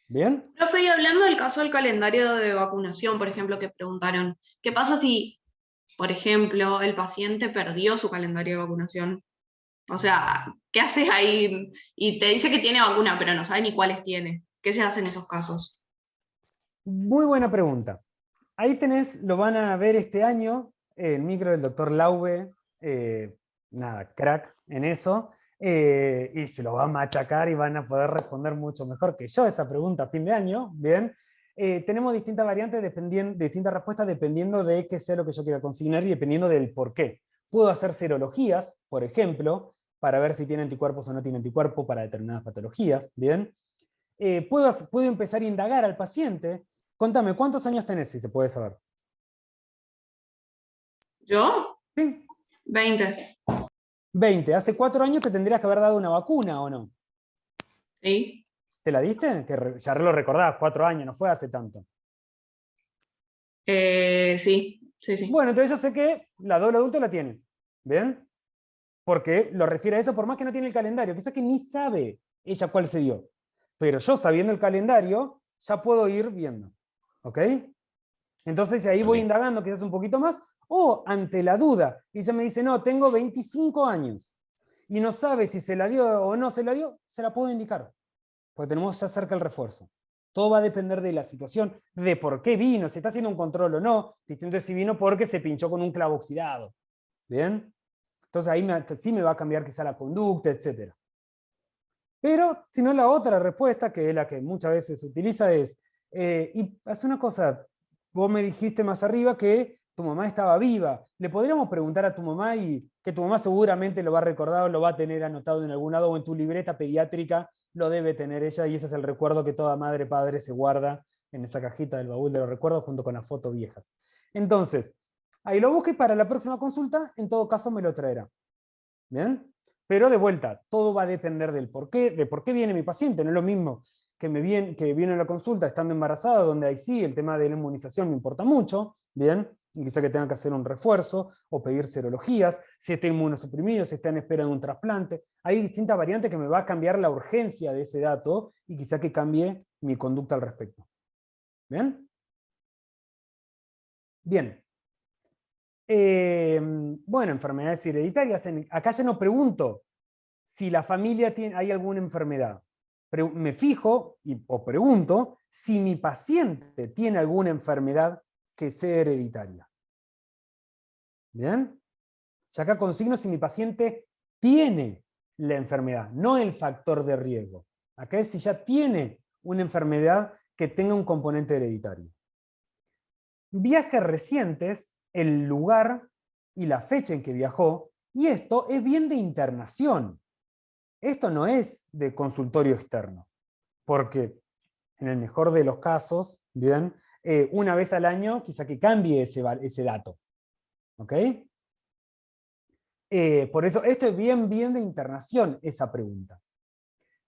¿Bien? Profe, y hablando del caso del calendario de vacunación, por ejemplo, que preguntaron, ¿qué pasa si, por ejemplo, el paciente perdió su calendario de vacunación? O sea, ¿qué haces ahí? Y te dice que tiene vacuna, pero no sabe ni cuáles tiene. ¿Qué se hace en esos casos? Muy buena pregunta. Ahí tenés, lo van a ver este año, el micro del doctor Laube, nada, crack en eso, y se lo va a machacar y van a poder responder mucho mejor que yo esa pregunta a fin de año, ¿bien? Tenemos distintas variantes, distintas respuestas dependiendo de qué sea lo que yo quiera consignar y dependiendo del por qué. Puedo hacer serologías, por ejemplo, para ver si tiene anticuerpos o no tiene anticuerpos para determinadas patologías, ¿bien? Puedo empezar a indagar al paciente. Contame, ¿cuántos años tenés, si se puede saber? ¿Yo? Sí. 20. 20. Hace 4 años te tendrías que haber dado una vacuna, ¿o no? Sí. ¿Te la diste? Ya lo recordás, 4 años, no fue hace tanto. Sí, sí, sí. Bueno, entonces yo sé que la doble adulto la tiene. ¿Bien? Porque lo refiere a eso, por más que no tiene el calendario. Quizás que ni sabe ella cuál se dio. Pero yo, sabiendo el calendario, ya puedo ir viendo. ¿Ok? Entonces ahí voy indagando quizás un poquito más. O ante la duda, y ella me dice, no, tengo 25 años. Y no sabe si se la dio o no se la dio, se la puedo indicar. Porque tenemos ya cerca el refuerzo. Todo va a depender de la situación, de por qué vino, si está haciendo un control o no. Distinto es si vino porque se pinchó con un clavo oxidado. ¿Bien? Entonces ahí sí me va a cambiar quizá la conducta, etc. Pero, si no, la otra respuesta, que es la que muchas veces se utiliza, es, y hace una cosa, vos me dijiste más arriba que tu mamá estaba viva. Le podríamos preguntar a tu mamá y que tu mamá seguramente lo va a recordar o lo va a tener anotado en algún lado o en tu libreta pediátrica lo debe tener ella y ese es el recuerdo que toda madre, padre se guarda en esa cajita del baúl de los recuerdos junto con las fotos viejas. Entonces, ahí lo busque para la próxima consulta, en todo caso me lo traerá. ¿Bien? Pero de vuelta, todo va a depender del por qué, de por qué viene mi paciente. No es lo mismo que viene a la consulta estando embarazada, donde ahí sí el tema de la inmunización me importa mucho, ¿bien? Y quizá que tenga que hacer un refuerzo o pedir serologías, si está inmunosuprimido, si está en espera de un trasplante. Hay distintas variantes que me va a cambiar la urgencia de ese dato y quizá que cambie mi conducta al respecto. ¿Bien? Bien. Bueno, enfermedades hereditarias. Acá ya no pregunto si la familia hay alguna enfermedad. Me fijo o pregunto si mi paciente tiene alguna enfermedad que sea hereditaria. ¿Bien? Ya acá consigno si mi paciente tiene la enfermedad, no el factor de riesgo. Acá es si ya tiene una enfermedad que tenga un componente hereditario. Viajes recientes, el lugar y la fecha en que viajó, y esto es bien de internación. Esto no es de consultorio externo, porque en el mejor de los casos, ¿bien? Una vez al año quizá que cambie ese dato. ¿Ok? Por eso, esto es bien de internación, esa pregunta.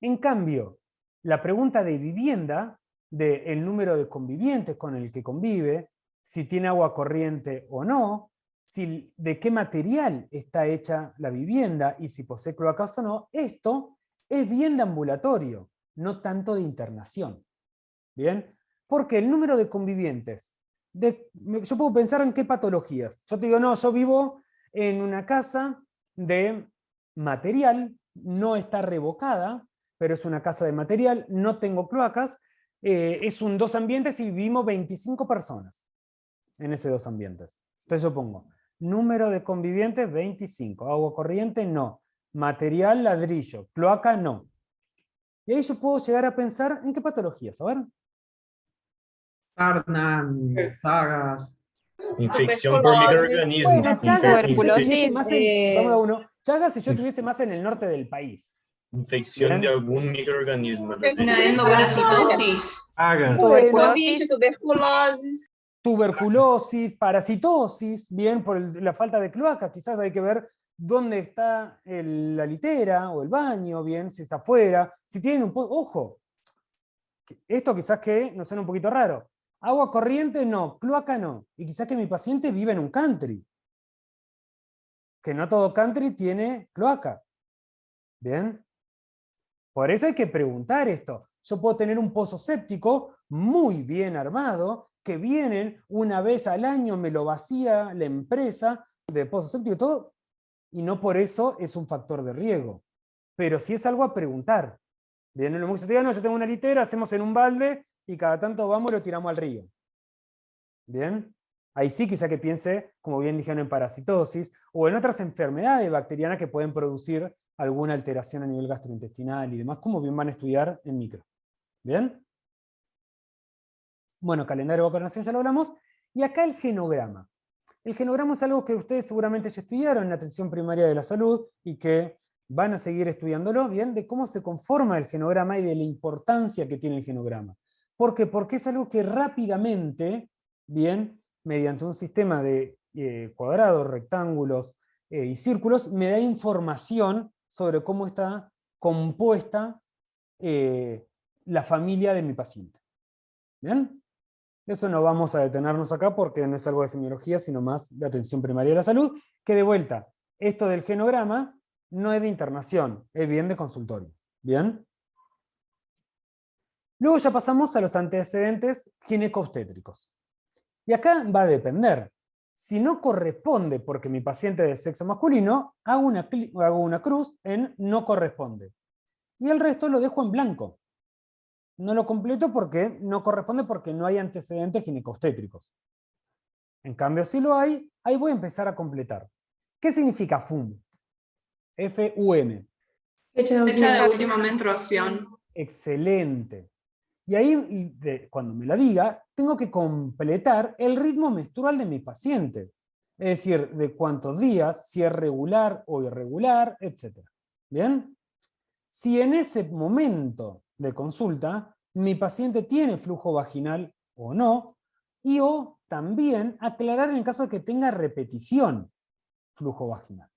En cambio, la pregunta de vivienda, del número de convivientes con el que convive, si tiene agua corriente o no, de qué material está hecha la vivienda y si posee cloacas o no, esto es bien de ambulatorio, no tanto de internación. ¿Bien? Porque el número de convivientes, yo puedo pensar en qué patologías. Yo te digo, no, yo vivo en una casa de material, no está revocada, pero es una casa de material, no tengo cloacas, es un 2 ambientes y vivimos 25 personas en ese 2 ambientes. Entonces yo pongo, número de convivientes 25, agua corriente no, material ladrillo, cloaca no. Y ahí yo puedo llegar a pensar en qué patologías, a ver. Sarna, sagas. Infección por microorganismos. Bueno, Chagas, si yo tuviese Tuberculosis, más en, vamos a uno, Chagas si yo tuviese más en el norte del país. Infección de algún microorganismo. Una endoparasitosis. Covid, tuberculosis. Tuberculosis, parasitosis, bien, por la falta de cloaca, quizás hay que ver dónde está la litera o el baño, bien, si está afuera, si tienen un poco, ojo, esto quizás que nos suena un poquito raro, agua corriente no, cloaca no, y quizás que mi paciente vive en un country, que no todo country tiene cloaca, bien, por eso hay que preguntar esto. Yo puedo tener un pozo séptico muy bien armado, que vienen una vez al año, me lo vacía la empresa de pozo séptico y todo, y no por eso es un factor de riesgo. Pero sí es algo a preguntar. Bien, no lo diga, no, yo tengo una litera, hacemos en un balde, y cada tanto vamos y lo tiramos al río. Bien, ahí sí quizá que piense, como bien dijeron, en parasitosis, o en otras enfermedades bacterianas que pueden producir alguna alteración a nivel gastrointestinal y demás, como bien van a estudiar en micro. ¿Bien? Bueno, calendario de vacunación ya lo hablamos. Y acá el genograma. El genograma es algo que ustedes seguramente ya estudiaron en atención primaria de la salud y que van a seguir estudiándolo, ¿bien? De cómo se conforma el genograma y de la importancia que tiene el genograma. ¿Por qué? Porque es algo que rápidamente, ¿bien? Mediante un sistema de cuadrados, rectángulos y círculos, me da información sobre cómo está compuesta la familia de mi paciente. ¿Bien? Eso no vamos a detenernos acá porque no es algo de semiología, sino más de atención primaria de la salud, que de vuelta, esto del genograma no es de internación, es bien de consultorio. ¿Bien? Luego ya pasamos a los antecedentes gineco-obstétricos. Y acá va a depender. Si no corresponde porque mi paciente es de sexo masculino, hago una cruz en no corresponde. Y el resto lo dejo en blanco. No lo completo porque no corresponde porque no hay antecedentes gineco-obstétricos. En cambio, si lo hay, ahí voy a empezar a completar. ¿Qué significa FUM? F-U-M. Fecha de última menstruación. Excelente. Y ahí, cuando me la diga, tengo que completar el ritmo menstrual de mi paciente. Es decir, de cuántos días, si es regular o irregular, etc. ¿Bien? Si en ese momento de consulta mi paciente tiene flujo vaginal o no, y o también aclarar en el caso de que tenga repetición flujo vaginal.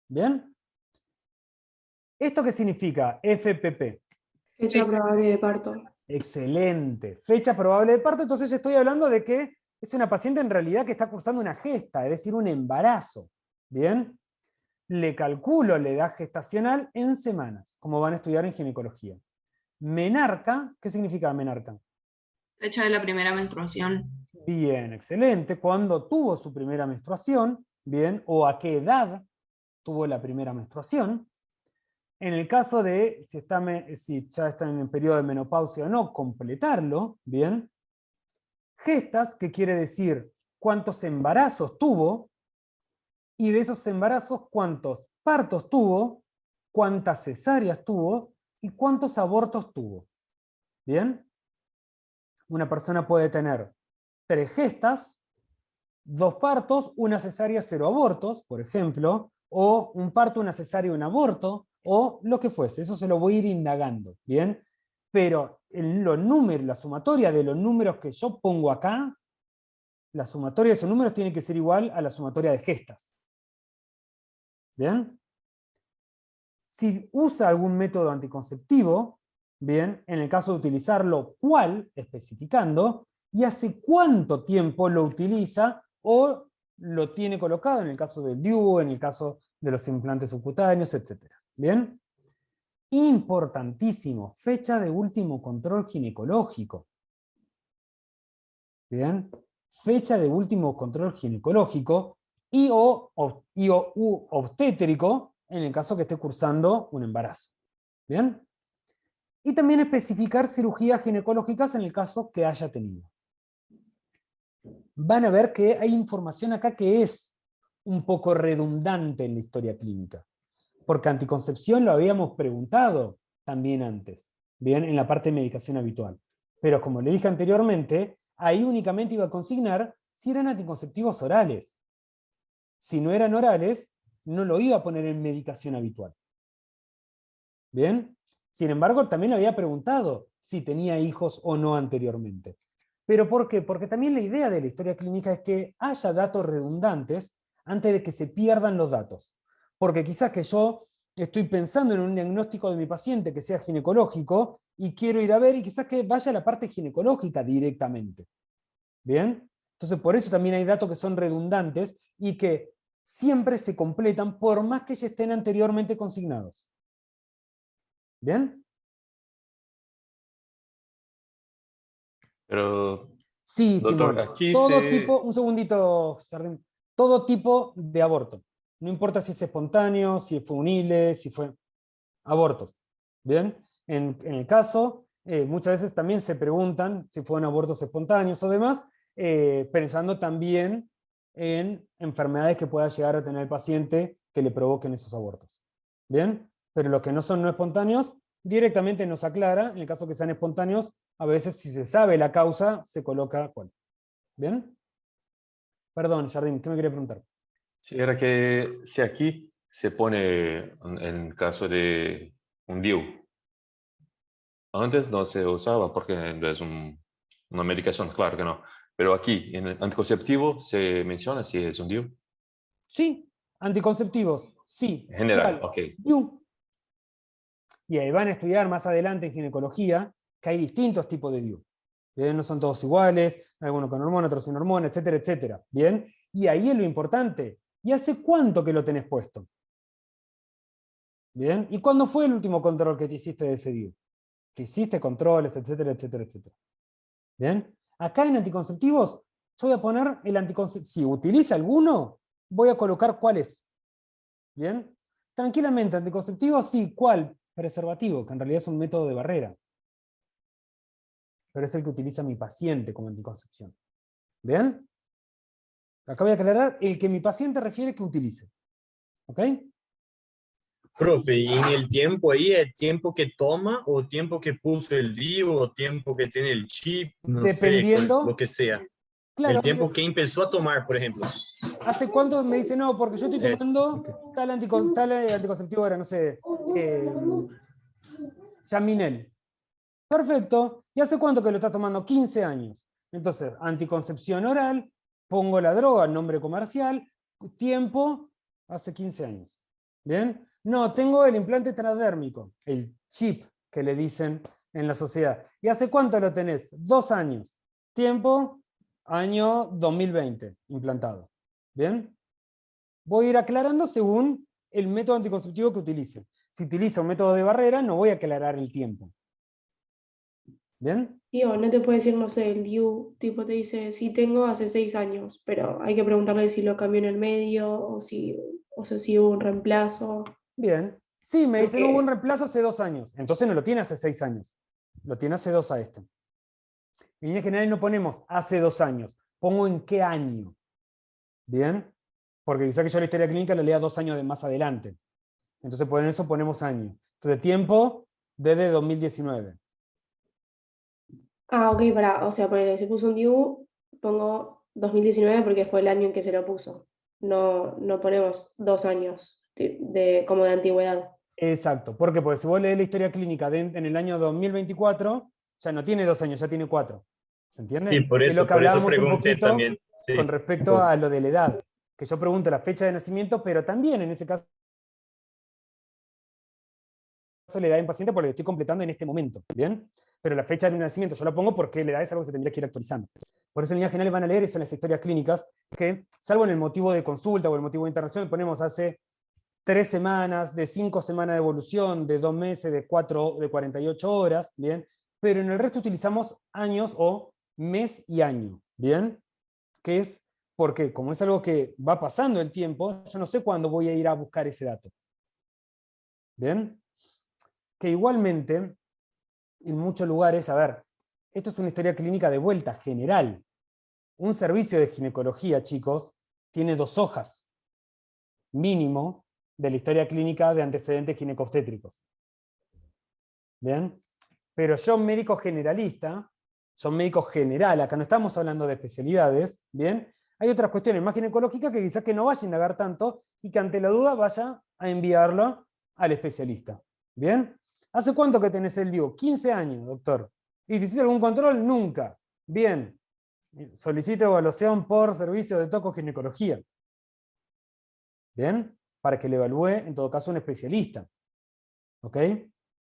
¿Bien? ¿Esto qué significa? FPP. Fecha probable de parto. Excelente. Fecha probable de parto, entonces estoy hablando de que es una paciente en realidad que está cursando una gesta, es decir, un embarazo. ¿Bien? Le calculo la edad gestacional en semanas, como van a estudiar en ginecología. Menarca, ¿qué significa menarca? Fecha de la primera menstruación. Bien, excelente. ¿Cuándo tuvo su primera menstruación? Bien, o a qué edad tuvo la primera menstruación. En el caso de si ya está en el periodo de menopausia o no, completarlo, bien. Gestas, que quiere decir cuántos embarazos tuvo, y de esos embarazos cuántos partos tuvo, cuántas cesáreas tuvo, y cuántos abortos tuvo. ¿Bien? Una persona puede tener 3 gestas, 2 partos, una cesárea, 0 abortos, por ejemplo, o un parto, una cesárea, un aborto, o lo que fuese. Eso se lo voy a ir indagando, ¿bien? Pero en los números, la sumatoria de los números que yo pongo acá, la sumatoria de esos números tiene que ser igual a la sumatoria de gestas. ¿Bien? Si usa algún método anticonceptivo, bien, en el caso de utilizarlo, ¿cuál? Especificando, y hace cuánto tiempo lo utiliza o lo tiene colocado, en el caso del DIU, en el caso de los implantes subcutáneos, etc. ¿Bien? Importantísimo, fecha de último control ginecológico. ¿Bien? Fecha de último control ginecológico, y o u obstétrico en el caso que esté cursando un embarazo. ¿Bien? Y también especificar cirugías ginecológicas en el caso que haya tenido. Van a ver que hay información acá que es un poco redundante en la historia clínica, porque anticoncepción lo habíamos preguntado también antes, bien, en la parte de medicación habitual. Pero como le dije anteriormente, ahí únicamente iba a consignar si eran anticonceptivos orales. Si no eran orales, no lo iba a poner en medicación habitual. ¿Bien? Sin embargo, también le había preguntado si tenía hijos o no anteriormente. ¿Pero por qué? Porque también la idea de la historia clínica es que haya datos redundantes antes de que se pierdan los datos. Porque quizás que yo estoy pensando en un diagnóstico de mi paciente que sea ginecológico y quiero ir a ver y quizás que vaya a la parte ginecológica directamente. ¿Bien? Entonces por eso también hay datos que son redundantes y que siempre se completan por más que ya estén anteriormente consignados. ¿Bien? Pero, Sí, doctor, Simón. aquí Todo se... tipo, un segundito, Jardín. Todo tipo de aborto. No importa si es espontáneo, si fue un ILE, si fue abortos. ¿Bien? En el caso, muchas veces también se preguntan si fueron abortos espontáneos o demás, pensando también en enfermedades que pueda llegar a tener el paciente que le provoquen esos abortos. ¿Bien? Pero los que no son no espontáneos, directamente nos aclara, en el caso que sean espontáneos, a veces si se sabe la causa, se coloca cuál. ¿Bien? Perdón, Jardín, ¿qué me quería preguntar? Sí, era que si aquí se pone en caso de un DIU, antes no se usaba porque es una medicación, claro que no. Pero aquí, en el anticonceptivo, se menciona si es un DIU. Sí, anticonceptivos, sí. En general, ¿Cuál? ok. DIU. Y ahí van a estudiar más adelante en ginecología que hay distintos tipos de DIU. ¿Bien? No son todos iguales, algunos con hormona, otros sin hormona, etcétera, etcétera. ¿Bien? Y ahí es lo importante. ¿Y hace cuánto que lo tenés puesto? ¿Bien? ¿Y cuándo fue el último control que te hiciste de ese DIU? Que hiciste controles, etcétera, etcétera, etcétera. ¿Bien? Acá en anticonceptivos, yo voy a poner el anticonceptivo. Si utiliza alguno, voy a colocar cuál es. ¿Bien? Tranquilamente, anticonceptivo, sí, ¿cuál? Preservativo, que en realidad es un método de barrera. Pero es el que utiliza mi paciente como anticoncepción. ¿Bien? Acá voy a aclarar el que mi paciente refiere que utilice. ¿Ok? Profe, y en el tiempo ahí, ¿el tiempo que toma o tiempo que puso el DIU o tiempo que tiene el chip? No Dependiendo, sé, lo que sea. claro, El tiempo que empezó a tomar, por ejemplo. ¿hace cuánto me dice no? Porque yo estoy tomando Ok. tal anticonceptivo, era, no sé, Yaminel. Perfecto. ¿Y hace cuánto que lo está tomando? 15 años. Entonces, anticoncepción oral, pongo la droga, nombre comercial, tiempo, hace 15 años. ¿Bien? No, tengo el implante transdérmico, el chip que le dicen en la sociedad. ¿Y hace cuánto lo tenés? 2 años. Tiempo, año 2020, implantado. ¿Bien? Voy a ir aclarando según el método anticonceptivo que utilice. Si utiliza un método de barrera, no voy a aclarar el tiempo. ¿Bien? Tío, no te puede decir, no sé, el DIU, tipo te dice, sí tengo hace 6 años, pero hay que preguntarle si lo cambió en el medio o sea, si hubo un reemplazo. Bien. Sí, me dicen hubo un Porque, reemplazo hace 2 años. Entonces no lo tiene hace 6 años. Lo tiene hace 2 a este. En líneas generales no ponemos hace 2 años. Pongo en qué año. ¿Bien? Porque quizá que yo la historia clínica la lea 2 años de más adelante. Entonces por eso ponemos año. Entonces tiempo desde 2019. ok, o sea, ponele, se puso un DIU, pongo 2019 porque fue el año en que se lo puso. No ponemos 2 años como de antigüedad. Exacto. ¿Por qué? Porque si vos lees la historia clínica en el año 2024, ya no tiene 2 años, ya tiene 4. ¿Se entiende? Sí, Es lo que por eso hablábamos un pregunté poquito también. Sí. con respecto a lo de la edad. Que yo pregunto la fecha de nacimiento, pero también en ese caso la edad de un paciente porque lo estoy completando en este momento. ¿Bien? Pero la fecha de nacimiento yo la pongo porque la edad es algo que se tendría que ir actualizando. Por eso en líneas generales van a leer eso en las historias clínicas, que salvo en el motivo de consulta o el motivo de internación, ponemos hace 3 semanas, de 5 semanas de evolución, de 2 meses, de 48 horas, ¿bien? Pero en el resto utilizamos años o mes y año, ¿bien? Que es Porque como es algo que va pasando el tiempo, yo no sé cuándo voy a ir a buscar ese dato. ¿Bien? Que igualmente, en muchos lugares, a ver, esto es una historia clínica de vuelta, general. Un servicio de ginecología, chicos, tiene 2 hojas, mínimo, de la historia clínica de antecedentes ginecobstétricos. ¿Bien? Pero yo, médico generalista, son médico general, acá no estamos hablando de especialidades, ¿bien? Hay otras cuestiones más ginecológicas que quizás que no vaya a indagar tanto y que ante la duda vaya a enviarlo al especialista. ¿Bien? ¿Hace cuánto que tenés el DIU? 15 años, doctor. ¿Y te hiciste algún control? Nunca. Bien. Solicito evaluación por servicio de tocoginecología. ¿Bien? Para que le evalúe, en todo caso, un especialista. ¿Ok?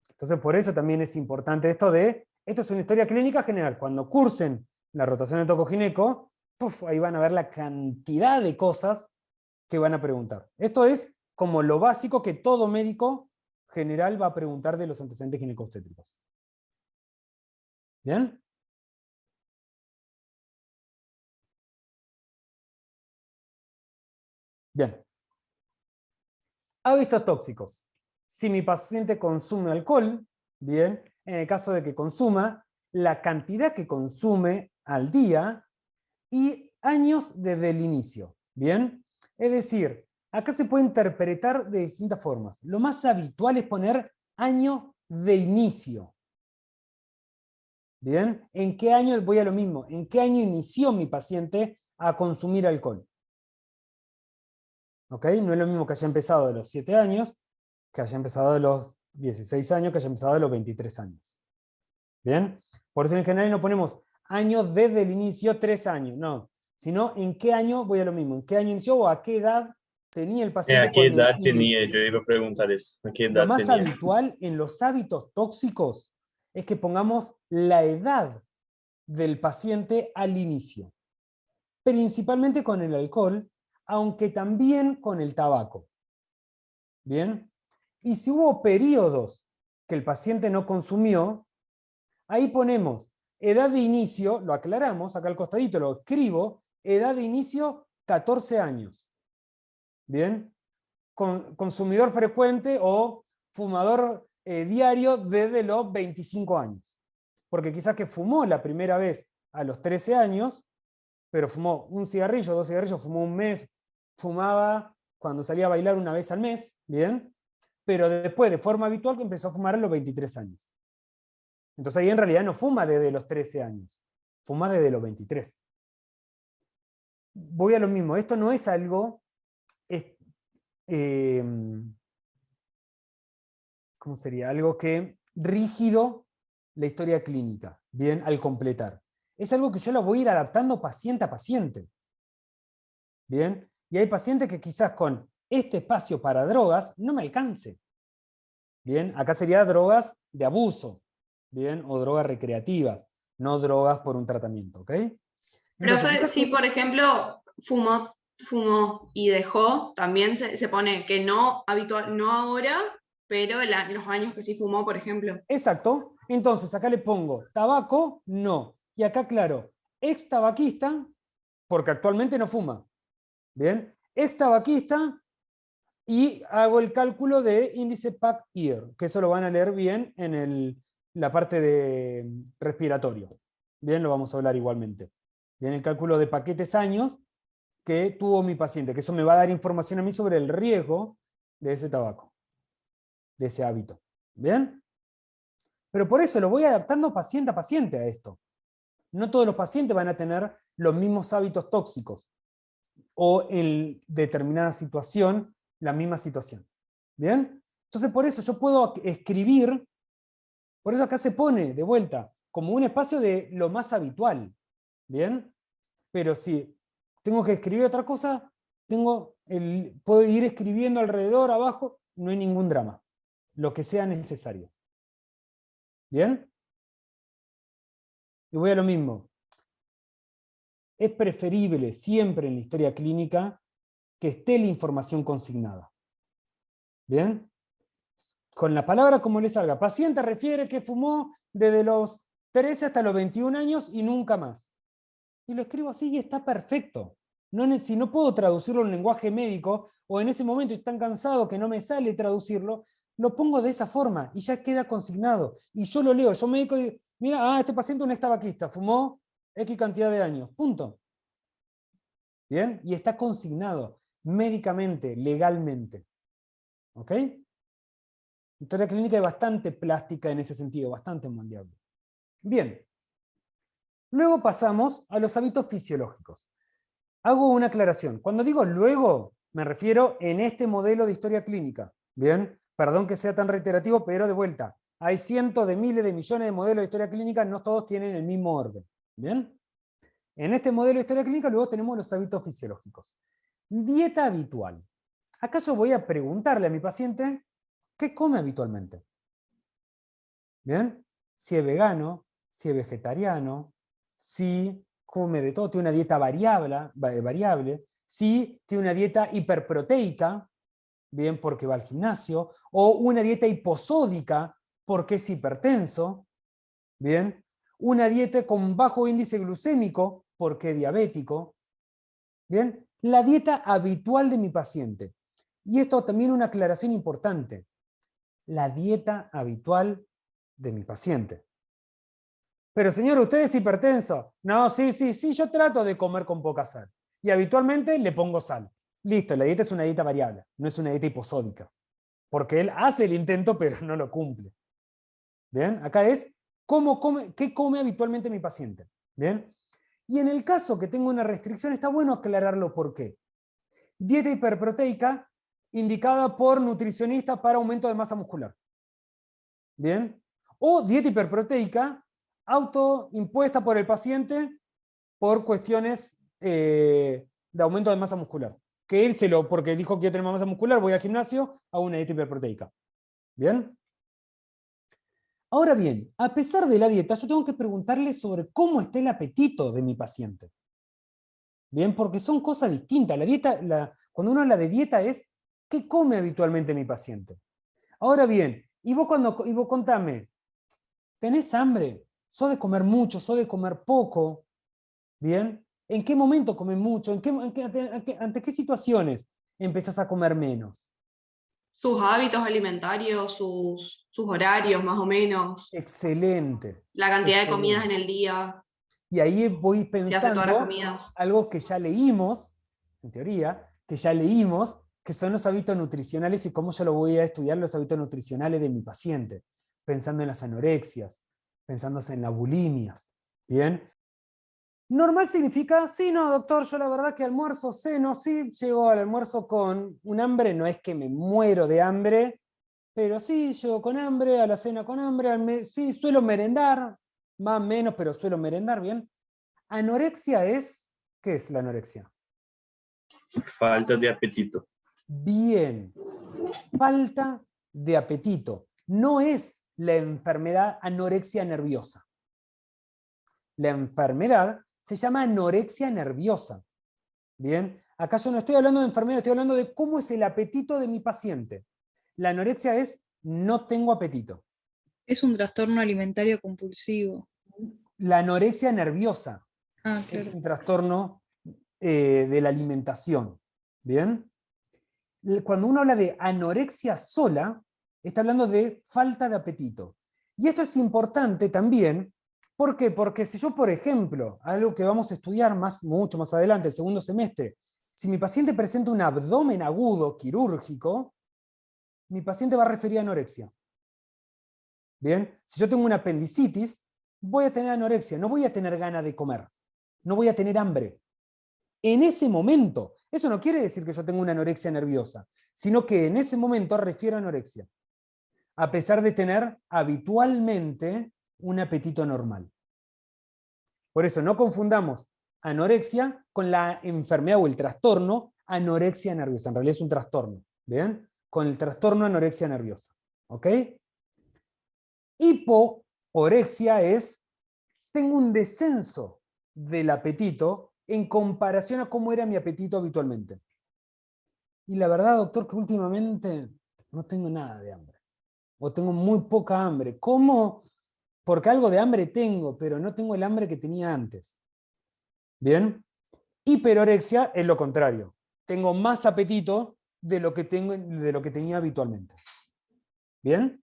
Entonces, por eso también es importante esto es una historia clínica general. Cuando cursen la rotación de tocogineco, ahí van a ver la cantidad de cosas que van a preguntar. Esto es como lo básico que todo médico general va a preguntar de los antecedentes ginecobstétricos. ¿Bien? Bien. Hábitos tóxicos. Si mi paciente consume alcohol, bien, en el caso de que consuma, la cantidad que consume al día y años desde el inicio, bien. Es decir, acá se puede interpretar de distintas formas. Lo más habitual es poner año de inicio. ¿Bien? ¿En qué año, voy a lo mismo, en qué año inició mi paciente a consumir alcohol? ¿Ok? No es lo mismo que haya empezado de los 7 años, que haya empezado de los 16 años, que haya empezado de los 23 años. ¿Bien? Por eso en general no ponemos años desde el inicio, 3 años, no. Sino en qué año, voy a lo mismo, en qué año inició o a qué edad tenía el paciente. ¿A qué edad tenía? Yo iba a preguntar eso. ¿A qué edad lo más tenía? habitual en los hábitos tóxicos es que pongamos la edad del paciente al inicio. Principalmente con el alcohol, aunque también con el tabaco. ¿Bien? Y si hubo periodos que el paciente no consumió, ahí ponemos edad de inicio, lo aclaramos, acá al costadito lo escribo, edad de inicio 14 años. ¿Bien? Consumidor frecuente o fumador diario desde los 25 años. Porque quizás que fumó la primera vez a los 13 años, pero fumó un cigarrillo, 2 cigarrillos, fumó un mes, fumaba cuando salía a bailar una vez al mes, ¿bien? Pero después, de forma habitual, que empezó a fumar a los 23 años. Entonces ahí en realidad no fuma desde los 13 años, fuma desde los 23. Voy a lo mismo, esto no es algo... ¿cómo sería? Algo que rígido la historia clínica, bien, al completar. Es algo que yo lo voy a ir adaptando paciente a paciente. Bien, y hay pacientes que quizás con este espacio para drogas no me alcance. Bien, acá sería drogas de abuso, bien, o drogas recreativas, no drogas por un tratamiento, ¿ok? Profe, si por ejemplo fumó y dejó, también se pone que no habitual, no ahora, pero los años que sí fumó, por ejemplo. Exacto. Entonces acá le pongo tabaco, no. Y acá, claro, ex tabaquista, porque actualmente no fuma. Bien. Ex tabaquista, y hago el cálculo de índice PAC-IR, que eso lo van a leer bien en la parte de respiratorio. Bien, lo vamos a hablar igualmente. Bien, el cálculo de paquetes años que tuvo mi paciente, que eso me va a dar información a mí sobre el riesgo de ese tabaco, de ese hábito. ¿Bien? Pero por eso lo voy adaptando paciente a paciente a esto. No todos los pacientes van a tener los mismos hábitos tóxicos o en determinada situación la misma situación. ¿Bien? Entonces por eso yo puedo escribir, por eso acá se pone de vuelta como un espacio de lo más habitual. ¿Bien? Pero si tengo que escribir otra cosa, puedo ir escribiendo alrededor, abajo, no hay ningún drama. Lo que sea necesario. ¿Bien? Y voy a lo mismo. Es preferible siempre en la historia clínica que esté la información consignada. ¿Bien? Con la palabra como le salga. Paciente refiere que fumó desde los 13 hasta los 21 años y nunca más. Y lo escribo así y está perfecto. Si no puedo traducirlo en lenguaje médico, o en ese momento estoy tan cansado que no me sale traducirlo, lo pongo de esa forma y ya queda consignado. Y yo lo leo, yo médico digo, mira, este paciente es un tabaquista, fumó X cantidad de años, punto. ¿Bien? Y está consignado médicamente, legalmente. ¿Ok? Historia clínica es bastante plástica en ese sentido, bastante moldeable. Bien. Luego pasamos a los hábitos fisiológicos. Hago una aclaración. Cuando digo luego, me refiero en este modelo de historia clínica. ¿Bien? Perdón que sea tan reiterativo, pero de vuelta. Hay cientos de miles de millones de modelos de historia clínica, no todos tienen el mismo orden. ¿Bien? En este modelo de historia clínica luego tenemos los hábitos fisiológicos. Dieta habitual. Acá yo voy a preguntarle a mi paciente qué come habitualmente. ¿Bien? Si es vegano, si es vegetariano, si come de todo, tiene una dieta variable, si tiene una dieta hiperproteica, bien, porque va al gimnasio, o una dieta hiposódica, porque es hipertenso, bien, una dieta con bajo índice glucémico, porque es diabético, bien, la dieta habitual de mi paciente. Y esto también una aclaración importante, la dieta habitual de mi paciente. Pero señor, ¿usted es hipertenso? No, sí, yo trato de comer con poca sal. Y habitualmente le pongo sal. Listo, la dieta es una dieta variable, no es una dieta hiposódica. Porque él hace el intento, pero no lo cumple. ¿Bien? Acá es, ¿qué come habitualmente mi paciente? ¿Bien? Y en el caso que tengo una restricción, está bueno aclararlo por qué. Dieta hiperproteica indicada por nutricionistas para aumento de masa muscular. ¿Bien? O dieta hiperproteica autoimpuesta por el paciente por cuestiones de aumento de masa muscular. Que él porque dijo que quiero tener más masa muscular, voy al gimnasio, hago una dieta hiperproteica. ¿Bien? Ahora bien, a pesar de la dieta, yo tengo que preguntarle sobre cómo está el apetito de mi paciente. ¿Bien? Porque son cosas distintas. La dieta, cuando uno habla de dieta es, ¿qué come habitualmente mi paciente? Ahora bien, y vos contame, ¿tenés hambre? ¿Sos de comer mucho? ¿Sos de comer poco? ¿Bien? ¿En qué momento comes mucho? ¿Ante qué situaciones empezás a comer menos? Sus hábitos alimentarios, sus horarios más o menos. Excelente. La cantidad de comidas en Excelente. el día. Y ahí voy Si hace todas las pensando comidas. algo que ya leímos, en teoría, que son los hábitos nutricionales y cómo yo lo voy a estudiar los hábitos nutricionales de mi paciente, pensando en las anorexias, pensando en las bulimias. ¿Bien? Normal significa, sí, no, doctor, yo la verdad que almuerzo, ceno, sí, llego al almuerzo con un hambre, no es que me muero de hambre, pero sí, llego con hambre, a la cena con hambre, sí, suelo merendar, más o menos, pero suelo merendar, ¿bien? Anorexia es, ¿qué es la anorexia? Falta de apetito. Bien, falta de apetito. No es la enfermedad anorexia nerviosa. La enfermedad se llama anorexia nerviosa. Bien, acá yo no estoy hablando de enfermedad, estoy hablando de cómo es el apetito de mi paciente. La anorexia es no tengo apetito. Es un trastorno alimentario compulsivo. La anorexia nerviosa claro. Es un trastorno de la alimentación. ¿Bien? Cuando uno habla de anorexia sola, está hablando de falta de apetito. Y esto es importante también, ¿por qué? Porque si yo, por ejemplo, algo que vamos a estudiar mucho más adelante, el segundo semestre, si mi paciente presenta un abdomen agudo quirúrgico, mi paciente va a referir a anorexia. ¿Bien? Si yo tengo una apendicitis, voy a tener anorexia, no voy a tener ganas de comer, no voy a tener hambre. En ese momento, eso no quiere decir que yo tenga una anorexia nerviosa, sino que en ese momento refiero a anorexia, a pesar de tener habitualmente un apetito normal. Por eso no confundamos anorexia con la enfermedad o el trastorno anorexia nerviosa. En realidad es un trastorno, ¿bien? Con el trastorno anorexia nerviosa. ¿Ok? Hipoorexia es, tengo un descenso del apetito en comparación a cómo era mi apetito habitualmente. Y la verdad, doctor, que últimamente no tengo nada de hambre. O tengo muy poca hambre. ¿Cómo? Porque algo de hambre tengo, pero no tengo el hambre que tenía antes. ¿Bien? Hiperorexia es lo contrario. Tengo más apetito de lo que tenía habitualmente. ¿Bien?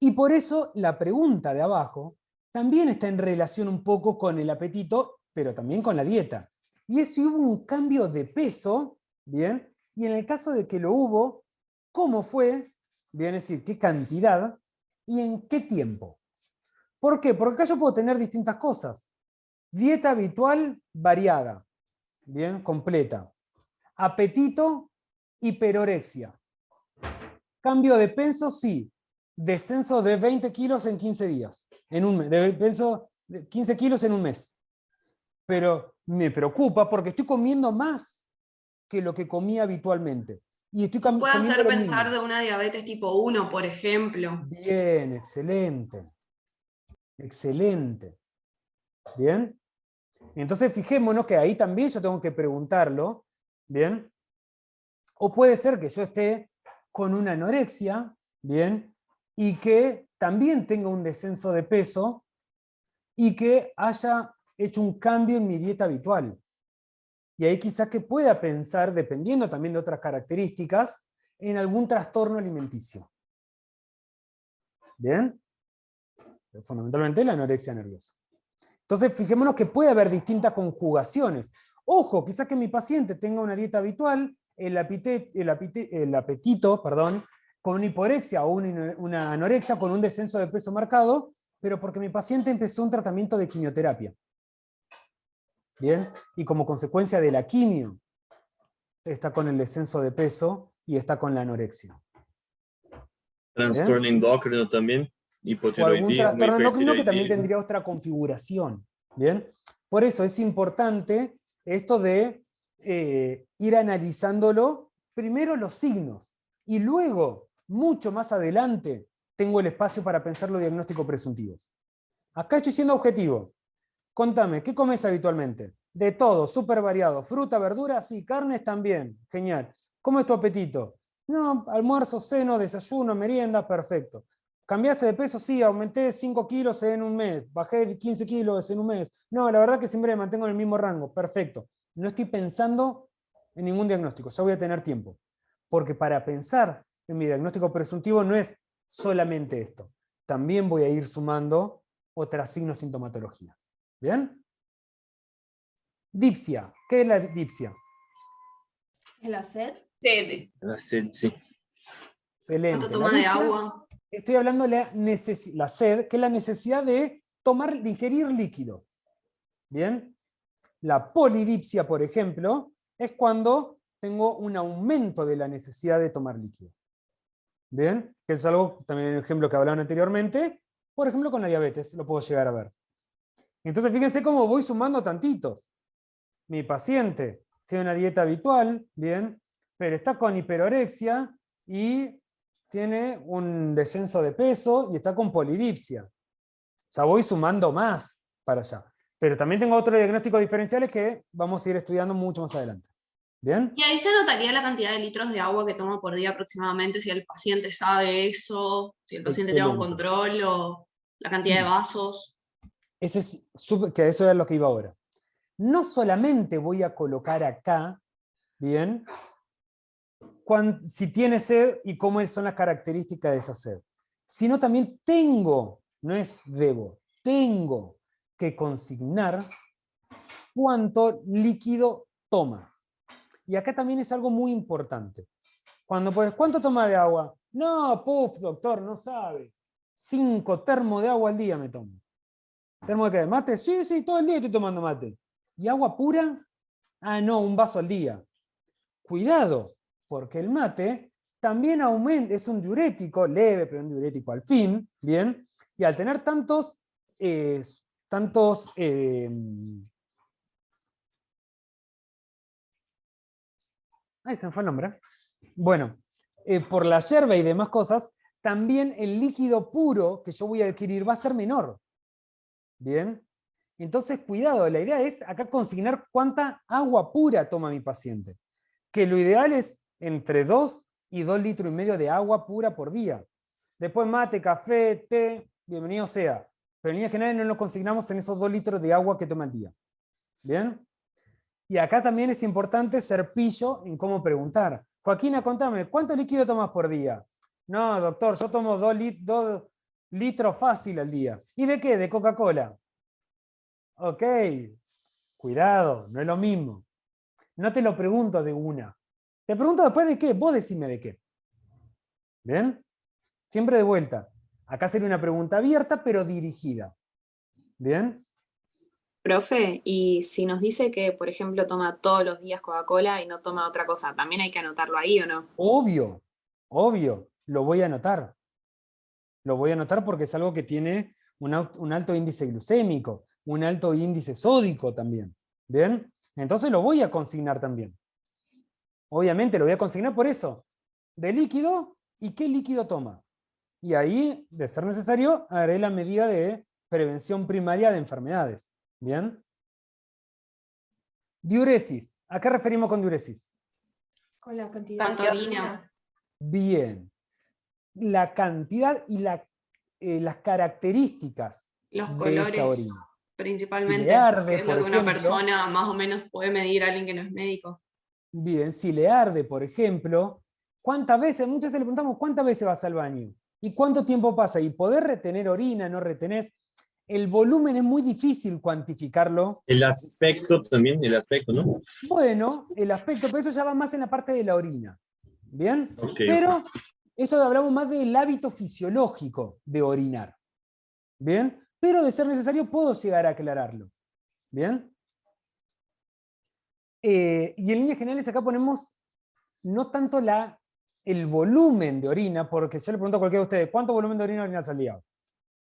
Y por eso la pregunta de abajo también está en relación un poco con el apetito, pero también con la dieta. Y es si hubo un cambio de peso, ¿bien? Y en el caso de que lo hubo, ¿cómo fue? Bien, es decir, qué cantidad y en qué tiempo. ¿Por qué? Porque acá yo puedo tener distintas cosas. Dieta habitual variada, bien, completa. Apetito, hiperorexia. Cambio de peso, sí. Descenso de 20 kilos en 15 días. En un mes. De peso de 15 kilos en un mes. Pero me preocupa porque estoy comiendo más que lo que comía habitualmente. Y estoy Puede comiendo hacer lo pensar mismo. de una diabetes tipo 1, por ejemplo. Bien, excelente. Excelente. Bien. Entonces fijémonos que ahí también yo tengo que preguntarlo. Bien. O puede ser que yo esté con una anorexia, bien, y que también tenga un descenso de peso y que haya hecho un cambio en mi dieta habitual. Y ahí quizás que pueda pensar, dependiendo también de otras características, en algún trastorno alimenticio. ¿Bien? Fundamentalmente la anorexia nerviosa. Entonces, fijémonos que puede haber distintas conjugaciones. Ojo, quizás que mi paciente tenga una dieta habitual, el apetito, perdón, con una hiporexia o una anorexia con un descenso de peso marcado, pero porque mi paciente empezó un tratamiento de quimioterapia. ¿Bien? Y como consecuencia de la quimio, está con el descenso de peso y está con la anorexia. Trastorno endocrino también, O algún hipotiroidismo, trastorno endocrino que también hipertiroidismo. tendría otra configuración. ¿Bien? Por eso es importante esto de ir analizándolo, primero los signos, y luego, mucho más adelante, tengo el espacio para pensar los diagnósticos presuntivos. Acá estoy siendo objetivo. Contame, ¿qué comes habitualmente? De todo, súper variado. Fruta, verdura, sí, carnes también. Genial. ¿Cómo es tu apetito? No, almuerzo, ceno, desayuno, merienda, perfecto. ¿Cambiaste de peso? Sí, aumenté 5 kilos en un mes. Bajé 15 kilos en un mes. No, la verdad que siempre me mantengo en el mismo rango. Perfecto. No estoy pensando en ningún diagnóstico. Ya voy a tener tiempo. Porque para pensar en mi diagnóstico presuntivo no es solamente esto. También voy a ir sumando otros signos de sintomatología. ¿Bien? Dipsia. ¿Qué es la dipsia? ¿Es la sed? Sede. La sed, sí. Excelente. ¿Cuánto toma de agua? Estoy hablando de la sed, que es la necesidad de ingerir líquido. ¿Bien? La polidipsia, por ejemplo, es cuando tengo un aumento de la necesidad de tomar líquido. ¿Bien? Que es algo, también el ejemplo que hablaban anteriormente, por ejemplo con la diabetes, lo puedo llegar a ver. Entonces fíjense cómo voy sumando tantitos. Mi paciente tiene una dieta habitual, ¿bien? Pero está con hiperorexia y tiene un descenso de peso y está con polidipsia. Ya voy sumando más para allá. Pero también tengo otros diagnósticos diferenciales que vamos a ir estudiando mucho más adelante. ¿Bien? Y ahí se anotaría la cantidad de litros de agua que toma por día aproximadamente, si el paciente sabe eso, si el paciente lleva un Excelente. control o la cantidad de vasos. Que eso era lo que iba ahora. No solamente voy a colocar acá, ¿bien? Si tiene sed y cómo son las características de esa sed, sino también tengo, no es debo, tengo que consignar cuánto líquido toma. Y acá también es algo muy importante. ¿Cuánto toma de agua? No, doctor, no sabe. 5 termos de agua al día me tomo. ¿Termo de qué? ¿Mate? Sí, sí, todo el día estoy tomando mate. ¿Y agua pura? Ah, no, un vaso al día. Cuidado, porque el mate también aumenta, es un diurético, leve, pero un diurético al fin, ¿bien? Y al tener ahí se me fue el nombre. Bueno, por la yerba y demás cosas, también el líquido puro que yo voy a adquirir va a ser menor. ¿Bien? Entonces, cuidado, la idea es acá consignar cuánta agua pura toma mi paciente. Que lo ideal es entre 2 y 2,5 litros de agua pura por día. Después mate, café, té, bienvenido sea. Pero en líneas generales no nos consignamos en esos 2 litros de agua que toma al día. ¿Bien? Y acá también es importante ser pillo en cómo preguntar. Joaquina, contame, ¿cuánto líquido tomas por día? No, doctor, yo tomo 2 litros fácil al día. ¿Y de qué? De Coca-Cola. Ok, cuidado, no es lo mismo. No te lo pregunto de una. Te pregunto después de qué, vos decime de qué. ¿Bien? Siempre de vuelta. Acá sería una pregunta abierta, pero dirigida. ¿Bien? Profe, y si nos dice que, por ejemplo, toma todos los días Coca-Cola y no toma otra cosa, ¿también hay que anotarlo ahí o no? Obvio, obvio, lo voy a anotar. Lo voy a anotar porque es algo que tiene un alto índice glucémico, un alto índice sódico también. ¿Bien? Entonces lo voy a consignar también. Obviamente lo voy a consignar por eso. De líquido y qué líquido toma. Y ahí, de ser necesario, haré la medida de prevención primaria de enfermedades. ¿Bien? Diuresis. ¿A qué referimos con diuresis? Con la cantidad Tanta de orina. orina. Bien. La cantidad y las características Los de esa colores, orina. principalmente, Si le arde, que es lo por que una ejemplo, persona más o menos puede medir a alguien que no es médico. bien, si le arde, por ejemplo, ¿cuántas veces? Muchas veces le preguntamos ¿cuántas veces vas al baño? ¿Y cuánto tiempo pasa? Y poder retener orina, no retenés. El volumen es muy difícil cuantificarlo. El aspecto también, el aspecto, ¿no? Bueno, el aspecto, pero eso ya va más en la parte de la orina. ¿Bien? Ok, Pero esto hablamos más del hábito fisiológico de orinar. ¿Bien? Pero de ser necesario puedo llegar a aclararlo. ¿Bien? Y en líneas generales acá ponemos no tanto el volumen de orina, porque yo le pregunto a cualquiera de ustedes, ¿cuánto volumen de orina orinas al día?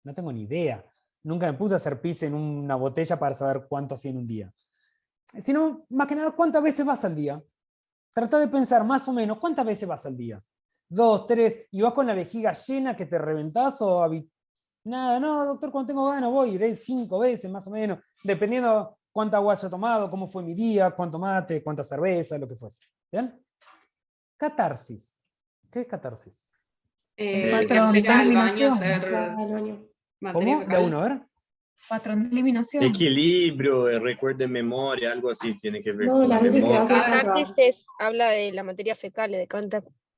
No tengo ni idea. Nunca me puse a hacer pis en una botella para saber cuánto hacía en un día. Sino, más que nada, ¿cuántas veces vas al día? Trata de pensar más o menos, ¿cuántas veces vas al día? 2, 3, y vas con la vejiga llena que te reventás o nada, no, doctor, cuando tengo ganas voy, iré 5 veces más o menos, dependiendo cuánta agua haya tomado, cómo fue mi día, cuánto mate, cuánta cerveza, lo que fuese. ¿Bien? Catarsis. ¿Qué es catarsis? Que ir al baño a hacer materia ¿Cómo? De uno, a ver. Patrón de eliminación. Equilibrio, recuerdo de memoria, algo así tiene que ver No, con la las veces que memoria. vas a cagar. Catarsis habla de la materia fecal, de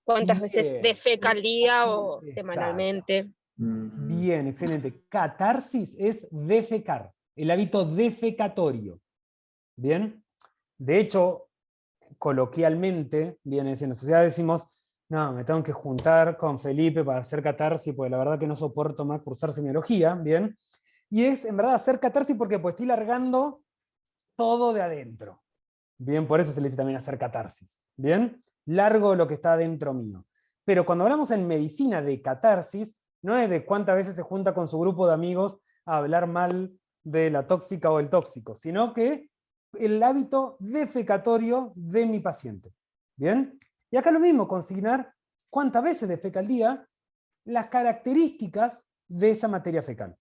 cuántas veces Bien. defeca al día o Exacto. semanalmente. Bien, excelente. Catarsis es defecar, el hábito defecatorio. Bien. De hecho, coloquialmente, bien, en la sociedad decimos, no, me tengo que juntar con Felipe para hacer catarsis, porque la verdad que no soporto más cursar semiología, bien. Y es, en verdad, hacer catarsis porque pues, estoy largando todo de adentro. Bien, por eso se le dice también hacer catarsis. Bien, largo lo que está adentro mío. Pero cuando hablamos en medicina de catarsis, no es de cuántas veces se junta con su grupo de amigos a hablar mal de la tóxica o el tóxico, sino que el hábito defecatorio de mi paciente. ¿Bien? Y acá lo mismo, consignar cuántas veces defeca al día, las características de esa materia fecal.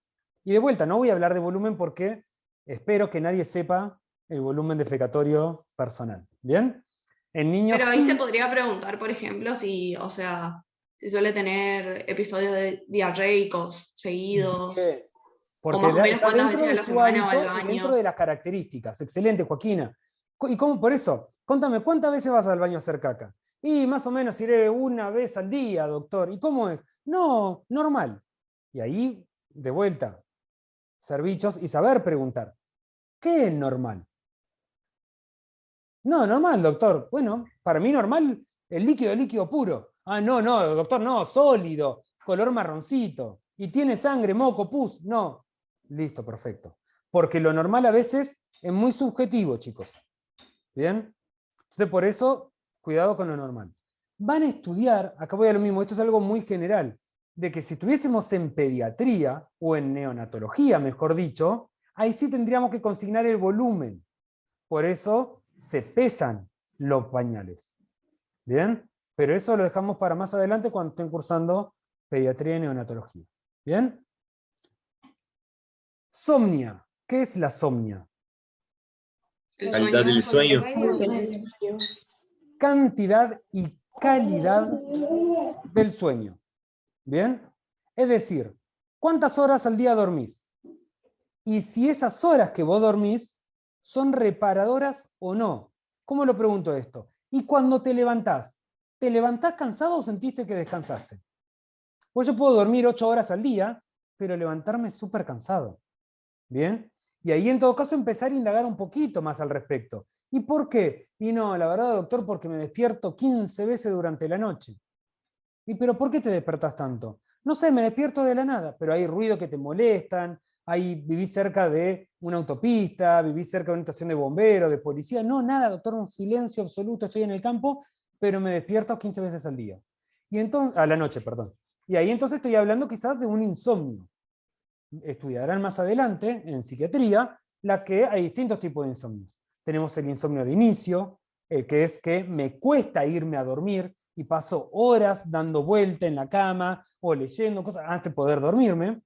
Y de vuelta, no voy a hablar de volumen porque espero que nadie sepa el volumen defecatorio personal. ¿Bien? En niños Pero ahí sí. se podría preguntar, por ejemplo, si, o sea, si suele tener episodios diarreicos seguidos, Bien, o porque más o menos está cuántas dentro veces a de la su semana va al hábito y dentro baño. de las características. Excelente, Joaquina. ¿Y cómo? Por eso, contame, ¿cuántas veces vas al baño a hacer caca? Y más o menos iré una vez al día, doctor. ¿Y cómo es? No, normal. Y ahí, de vuelta, ser bichos y saber preguntar. ¿Qué es normal? No, normal, doctor. Bueno, para mí normal, el líquido puro. Ah, no, doctor, no, sólido, color marroncito. Y tiene sangre, moco, pus. No. Listo, perfecto. Porque lo normal a veces es muy subjetivo, chicos. ¿Bien? Entonces, por eso, cuidado con lo normal. Van a estudiar, acá voy a lo mismo, esto es algo muy general, de que si estuviésemos en pediatría, o en neonatología, mejor dicho, ahí sí tendríamos que consignar el volumen. Por eso se pesan los pañales. ¿Bien? Pero eso lo dejamos para más adelante cuando estén cursando pediatría y neonatología. ¿Bien? Somnia. ¿Qué es la somnia? Calidad del sueño. Cantidad y calidad del sueño. ¿Bien? Es decir, ¿cuántas horas al día dormís? Y si esas horas que vos dormís ¿son reparadoras o no? ¿Cómo lo pregunto esto? Y cuando te levantás cansado o sentiste que descansaste? Pues yo puedo dormir 8 horas al día, pero levantarme súper cansado. ¿Bien? Y ahí en todo caso empezar a indagar un poquito más al respecto. ¿Y por qué? Y no, la verdad, doctor, porque me despierto 15 veces durante la noche. ¿Y pero por qué te despertás tanto? No sé, me despierto de la nada, pero hay ruido que te molestan, vivís cerca de una autopista, vivís cerca de una estación de bomberos, de policía. No, nada, doctor, un silencio absoluto, estoy en el campo, pero me despierto 15 veces al día. Y entonces, a la noche, perdón. Y ahí entonces estoy hablando quizás de un insomnio. Estudiarán más adelante, en psiquiatría, que hay distintos tipos de insomnio. Tenemos el insomnio de inicio, que es que me cuesta irme a dormir y paso horas dando vuelta en la cama o leyendo cosas antes de poder dormirme.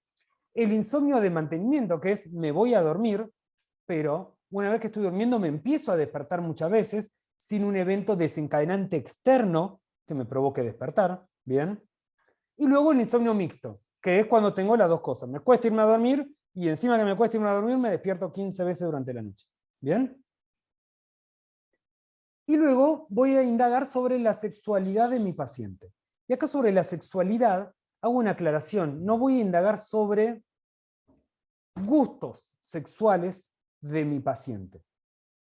El insomnio de mantenimiento, que es me voy a dormir, pero una vez que estoy durmiendo me empiezo a despertar muchas veces sin un evento desencadenante externo que me provoque despertar. ¿Bien? Y luego el insomnio mixto, que es cuando tengo las dos cosas. Me cuesta irme a dormir y encima que me cuesta irme a dormir me despierto 15 veces durante la noche. ¿Bien? Y luego voy a indagar sobre la sexualidad de mi paciente. Y acá sobre la sexualidad hago una aclaración. No voy a indagar sobre gustos sexuales de mi paciente.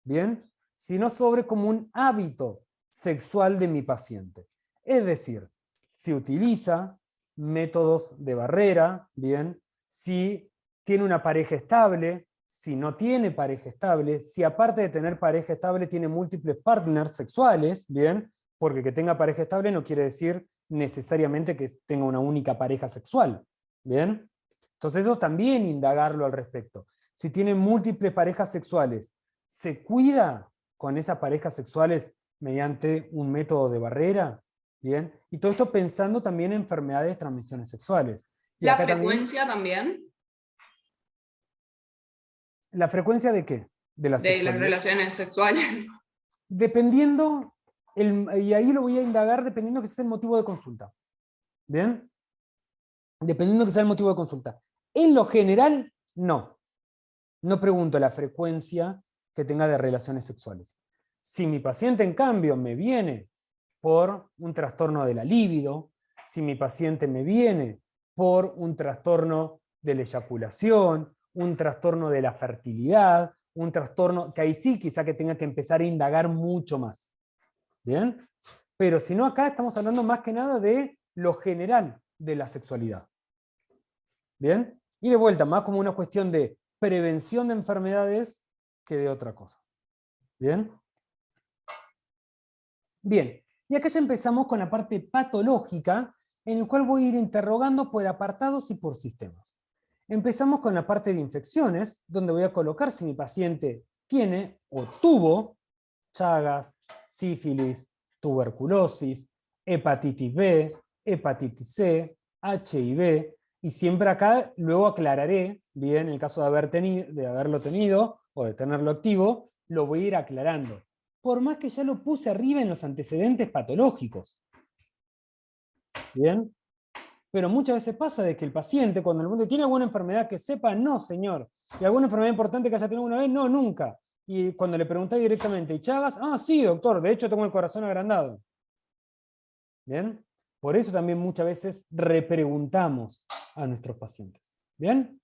¿Bien? Sino sobre como un hábito sexual de mi paciente. Es decir, si utiliza métodos de barrera, ¿bien? Si tiene una pareja estable, si no tiene pareja estable, si aparte de tener pareja estable tiene múltiples partners sexuales, ¿bien? Porque que tenga pareja estable no quiere decir necesariamente que tenga una única pareja sexual, ¿bien? Entonces eso también indagarlo al respecto. Si tiene múltiples parejas sexuales, ¿se cuida con esas parejas sexuales mediante un método de barrera? ¿Bien? Y todo esto pensando también en enfermedades de transmisiones sexuales. Y ¿La acá frecuencia también? ¿La frecuencia de qué? De la De las relaciones sexuales. Dependiendo, y ahí lo voy a indagar dependiendo que sea el motivo de consulta. ¿Bien? Dependiendo que sea el motivo de consulta. En lo general, no. No pregunto la frecuencia que tenga de relaciones sexuales. Si mi paciente, en cambio, me viene por un trastorno de la libido, si mi paciente me viene por un trastorno de la eyaculación, un trastorno de la fertilidad, un trastorno que ahí sí quizá que tenga que empezar a indagar mucho más. ¿Bien? Pero si no, acá estamos hablando más que nada de lo general de la sexualidad. ¿Bien? Y de vuelta, más como una cuestión de prevención de enfermedades que de otra cosa. ¿Bien? Bien, y acá ya empezamos con la parte patológica, en el cual voy a ir interrogando por apartados y por sistemas. Empezamos con la parte de infecciones, donde voy a colocar si mi paciente tiene o tuvo Chagas, sífilis, tuberculosis, hepatitis B, hepatitis C, HIV, y siempre acá luego aclararé, bien, en el caso de haberlo tenido o de tenerlo activo, lo voy a ir aclarando. Por más que ya lo puse arriba en los antecedentes patológicos. ¿Bien? Pero muchas veces pasa de que el paciente, cuando el mundo tiene alguna enfermedad que sepa, no, señor. ¿Y alguna enfermedad importante que haya tenido una vez? No, nunca. Y cuando le pregunté directamente, ¿y Chagas? Ah, sí, doctor, de hecho tengo el corazón agrandado. ¿Bien? Por eso también muchas veces repreguntamos a nuestros pacientes. ¿Bien?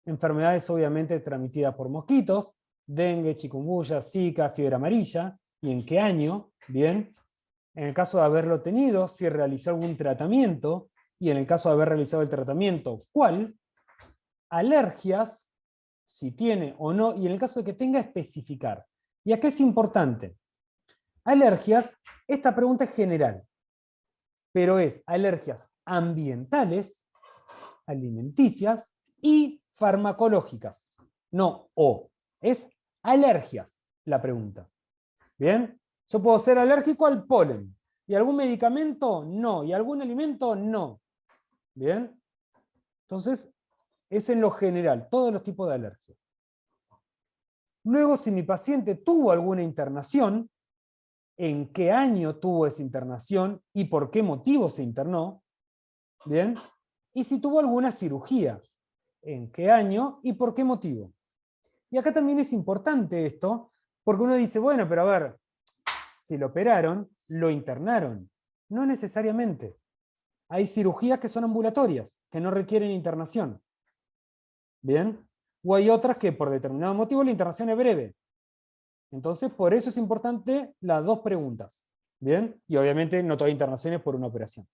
Enfermedades obviamente transmitidas por mosquitos, dengue, chikungunya, zika, fiebre amarilla, y en qué año, bien. En el caso de haberlo tenido, si realizó algún tratamiento, y en el caso de haber realizado el tratamiento, ¿cuál? Alergias, si tiene o no, y en el caso de que tenga, especificar. ¿Y acá es importante? Alergias, esta pregunta es general, pero es alergias ambientales, alimenticias y farmacológicas. No o, es alergias la pregunta. ¿Bien? Yo puedo ser alérgico al polen. ¿Y algún medicamento? No. ¿Y algún alimento? No. ¿Bien? Entonces, es en lo general, todos los tipos de alergias. Luego, si mi paciente tuvo alguna internación, ¿en qué año tuvo esa internación y por qué motivo se internó? ¿Bien? Y si tuvo alguna cirugía, ¿en qué año y por qué motivo? Y acá también es importante esto, porque uno dice, bueno, pero a ver, si lo operaron, lo internaron. No necesariamente. Hay cirugías que son ambulatorias, que no requieren internación. ¿Bien? O hay otras que por determinado motivo la internación es breve. Entonces, por eso es importante las dos preguntas. ¿Bien? Y obviamente no toda internación es por una operación.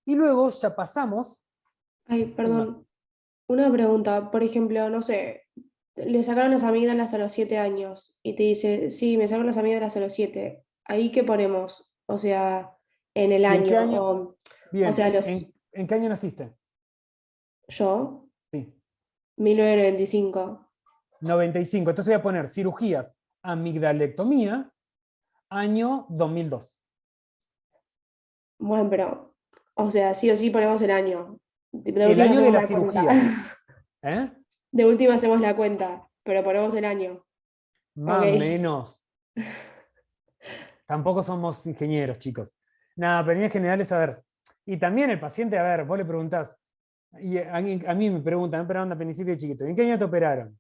Y luego ya pasamos... Ay, perdón. Una pregunta. Por ejemplo, no sé, le sacaron las amígdalas a los 7 años y te dice, sí, me sacaron las amígdalas a los 7. ¿Ahí qué ponemos? O sea, en el ¿Y en qué año. año? Bien, O sea, ¿en qué año naciste? Yo, Sí. 1995. 95. Entonces voy a poner cirugías, amigdalectomía, año 2002. Bueno, pero, o sea, sí o sí ponemos el año. De El última año de hacemos la la cirugía. cuenta. De última hacemos la cuenta, pero ponemos el año. Más o Ok. menos. Tampoco somos ingenieros, chicos. Nada, pero en líneas generales, a ver. Y también el paciente, a ver, vos le preguntás, y a mí me preguntan, ¿me operaron de apendicitis de chiquito? ¿En qué año te operaron?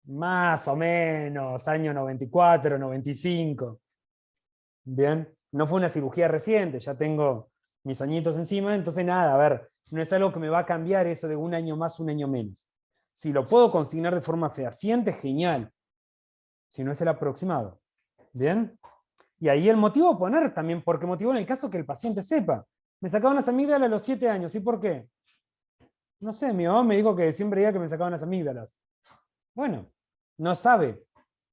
Más o menos, año 94, 95. Bien, no fue una cirugía reciente, ya tengo mis añitos encima, entonces nada, a ver, no es algo que me va a cambiar eso de un año más, un año menos. Si lo puedo consignar de forma fehaciente, genial. Si no es el aproximado. ¿Bien? Y ahí el motivo a poner también, porque motivo en el caso que el paciente sepa. Me sacaban las amígdalas a los 7 años, ¿y por qué? No sé, mi mamá me dijo que siempre decía que me sacaban las amígdalas. Bueno, no sabe.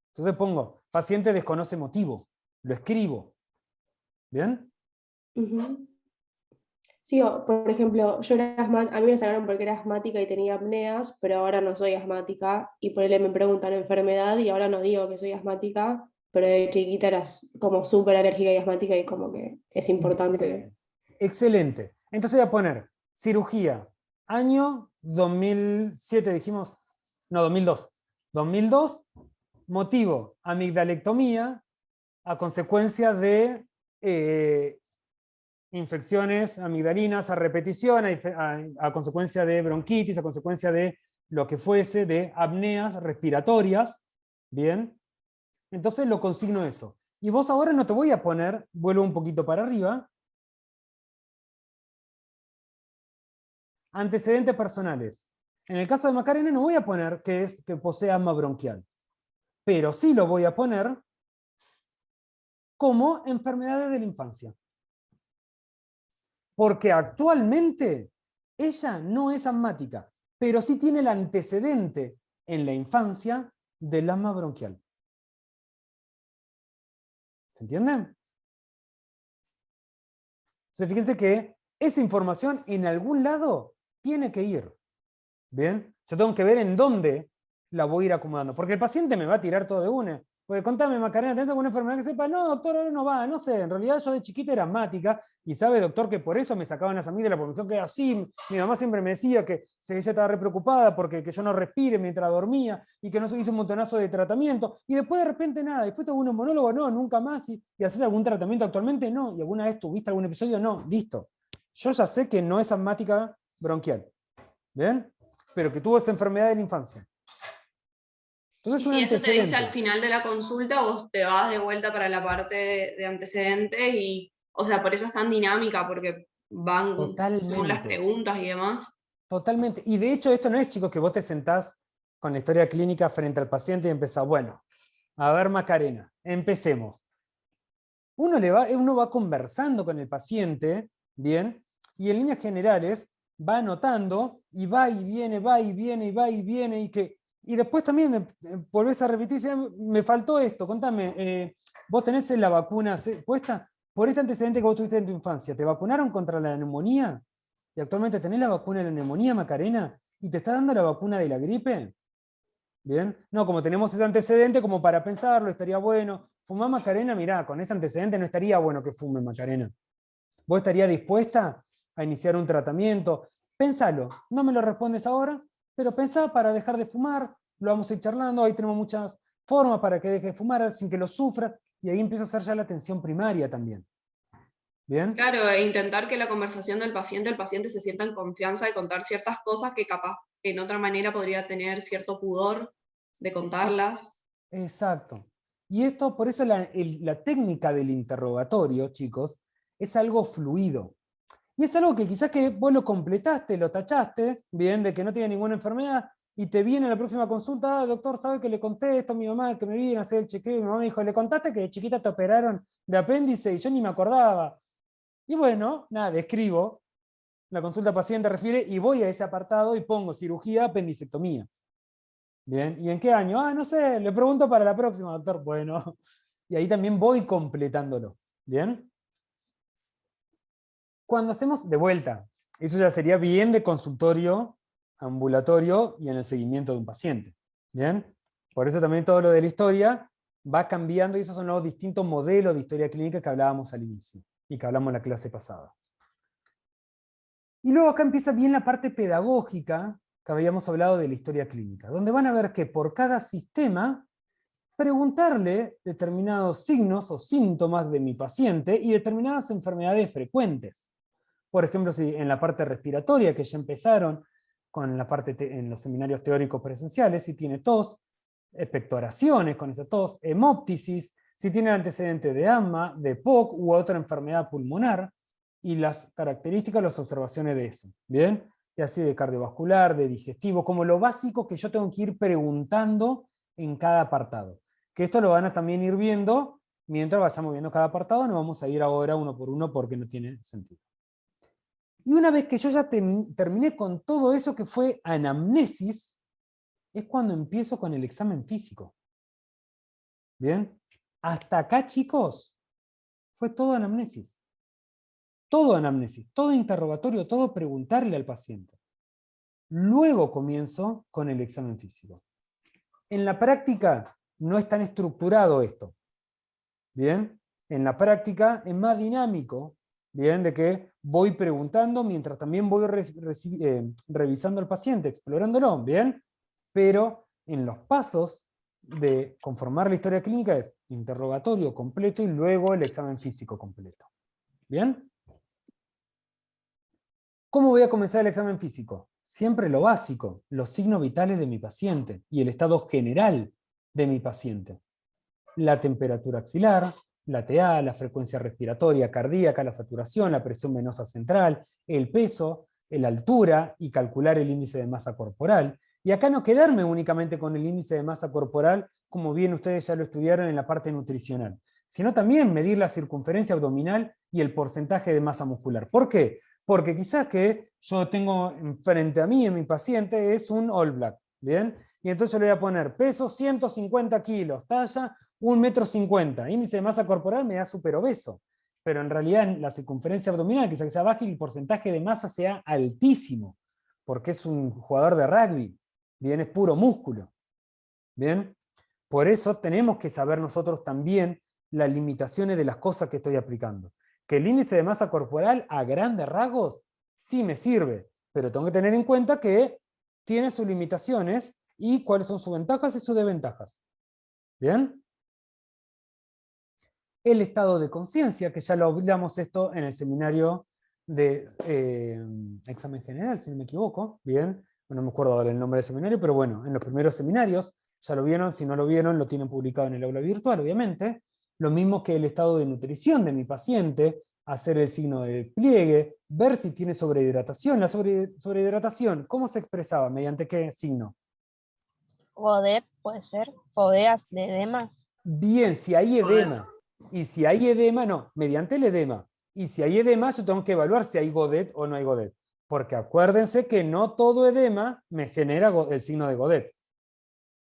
Entonces pongo, paciente desconoce motivo. Lo escribo. ¿Bien? Ujú. Sí, por ejemplo, yo era a mí me sacaron porque era asmática y tenía apneas, pero ahora no soy asmática y por él me preguntan enfermedad y ahora no digo que soy asmática, pero de chiquita era como súper alérgica y asmática y como que es importante. Excelente. Entonces voy a poner cirugía, año 2007, dijimos, no, 2002. 2002, motivo, amigdalectomía, a consecuencia de infecciones amigdalinas a repetición, a consecuencia de bronquitis, a consecuencia de lo que fuese, de apneas respiratorias. Bien, entonces lo consigno eso. Y vos ahora no te voy a poner, vuelvo un poquito para arriba, antecedentes personales. En el caso de Macarena no voy a poner que posee asma bronquial, pero sí lo voy a poner como enfermedades de la infancia. Porque actualmente ella no es asmática, pero sí tiene el antecedente en la infancia del asma bronquial. ¿Se entiende? Entonces fíjense que esa información en algún lado tiene que ir. ¿Bien? Yo tengo que ver en dónde la voy a ir acomodando. Porque el paciente me va a tirar todo de una. Porque contame, Macarena, ¿tenés alguna enfermedad que sepa? No, doctor, ahora no va, no sé. En realidad yo de chiquita era asmática y sabe, doctor, que por eso me sacaban las amígdalas, porque me dijo que así. Mi mamá siempre me decía que ella estaba re preocupada porque que yo no respire mientras dormía y que no se hizo un montonazo de tratamiento. Y después de repente nada. Y fuiste a algún monólogo, no, nunca más. ¿Y haces algún tratamiento actualmente? No. ¿Y alguna vez tuviste algún episodio? No. Listo. Yo ya sé que no es asmática bronquial. ¿Bien? Pero que tuvo esa enfermedad de la infancia. Entonces, y si eso te dice al final de la consulta, vos te vas de vuelta para la parte de antecedentes y, o sea, por eso es tan dinámica, porque van según las preguntas y demás. Totalmente. Y de hecho esto no es, chicos, que vos te sentás con la historia clínica frente al paciente y empezás, bueno, a ver Macarena, empecemos. Uno va conversando con el paciente, ¿bien? Y en líneas generales va anotando y va y viene, va y viene, y va y viene, y después también volvés a repetir, me faltó esto, contame, ¿vos tenés la vacuna puesta? Por este antecedente que vos tuviste en tu infancia, ¿te vacunaron contra la neumonía? ¿Y actualmente tenés la vacuna de la neumonía, Macarena? ¿Y te está dando la vacuna de la gripe? ¿Bien? No, como tenemos ese antecedente, como para pensarlo, estaría bueno. Fumá, Macarena, mirá, con ese antecedente no estaría bueno que fume, Macarena. ¿Vos estarías dispuesta a iniciar un tratamiento? Pensalo, no me lo respondes ahora, pero pensá para dejar de fumar, lo vamos a ir charlando, ahí tenemos muchas formas para que deje de fumar sin que lo sufra, y ahí empieza a hacer ya la atención primaria también. ¿Bien? Claro, e intentar que la conversación del paciente, el paciente se sienta en confianza de contar ciertas cosas que capaz que en otra manera podría tener cierto pudor de contarlas. Exacto. Y esto, por eso la técnica del interrogatorio, chicos, es algo fluido. Y es algo que quizás que vos lo completaste, lo tachaste, bien, de que no tiene ninguna enfermedad, y te viene a la próxima consulta, doctor, ¿sabe que le conté esto a mi mamá, que me vino a hacer el chequeo? Y mi mamá me dijo, ¿le contaste que de chiquita te operaron de apéndice? Y yo ni me acordaba. Y bueno, nada, escribo, la consulta paciente refiere, y voy a ese apartado y pongo cirugía, apendicectomía. Bien, ¿y en qué año? Ah, no sé, le pregunto para la próxima, doctor. Bueno, y ahí también voy completándolo. Bien. Cuando hacemos de vuelta, eso ya sería bien de consultorio, ambulatorio y en el seguimiento de un paciente. ¿Bien? Por eso también todo lo de la historia va cambiando y esos son los distintos modelos de historia clínica que hablábamos al inicio y que hablamos en la clase pasada. Y luego acá empieza bien la parte pedagógica que habíamos hablado de la historia clínica, donde van a ver que por cada sistema preguntarle determinados signos o síntomas de mi paciente y determinadas enfermedades frecuentes. Por ejemplo, si en la parte respiratoria, que ya empezaron con la parte en los seminarios teóricos presenciales, si tiene tos, expectoraciones con esa tos, hemóptisis, si tiene antecedente de asma, de POC u otra enfermedad pulmonar, y las características, las observaciones de eso. ¿Bien? Y así de cardiovascular, de digestivo, como lo básico que yo tengo que ir preguntando en cada apartado. Que esto lo van a también ir viendo mientras vayamos viendo cada apartado, no vamos a ir ahora uno por uno porque no tiene sentido. Y una vez que yo ya terminé con todo eso que fue anamnesis, es cuando empiezo con el examen físico. ¿Bien? Hasta acá, chicos, fue todo anamnesis. Todo anamnesis, todo interrogatorio, todo preguntarle al paciente. Luego comienzo con el examen físico. En la práctica no es tan estructurado esto. ¿Bien? En la práctica es más dinámico, ¿bien? De que voy preguntando mientras también voy revisando al paciente, explorándolo, ¿bien? Pero en los pasos de conformar la historia clínica es interrogatorio completo y luego el examen físico completo. ¿Bien? ¿Cómo voy a comenzar el examen físico? Siempre lo básico, los signos vitales de mi paciente y el estado general de mi paciente. La temperatura axilar, la TA, la frecuencia respiratoria cardíaca, la saturación, la presión venosa central, el peso, la altura y calcular el índice de masa corporal. Y acá no quedarme únicamente con el índice de masa corporal, como bien ustedes ya lo estudiaron en la parte nutricional, sino también medir la circunferencia abdominal y el porcentaje de masa muscular. ¿Por qué? Porque quizás que yo tengo frente a mí en mi paciente es un All Black, ¿bien? Y entonces yo le voy a poner peso 150 kilos, talla 1,50 m, índice de masa corporal me da súper obeso, pero en realidad la circunferencia abdominal quizás que sea baja y el porcentaje de masa sea altísimo, porque es un jugador de rugby, ¿bien? Es puro músculo, ¿bien? Por eso tenemos que saber nosotros también las limitaciones de las cosas que estoy aplicando. Que el índice de masa corporal a grandes rasgos sí me sirve, pero tengo que tener en cuenta que tiene sus limitaciones y cuáles son sus ventajas y sus desventajas. ¿Bien? El estado de conciencia, que ya lo hablamos esto en el seminario de examen general, si no me equivoco, ¿bien? No me acuerdo ahora el nombre del seminario, pero bueno, en los primeros seminarios, ya lo vieron, si no lo vieron, lo tienen publicado en el aula virtual, obviamente. Lo mismo que el estado de nutrición de mi paciente, hacer el signo de pliegue, ver si tiene sobrehidratación. La sobrehidratación, ¿cómo se expresaba? ¿Mediante qué signo? Godet puede ser, fodeas de edemas. Bien, si hay edema. Y si hay edema, no, mediante el edema. Y si hay edema, yo tengo que evaluar si hay Godet o no hay Godet. Porque acuérdense que no todo edema me genera el signo de Godet.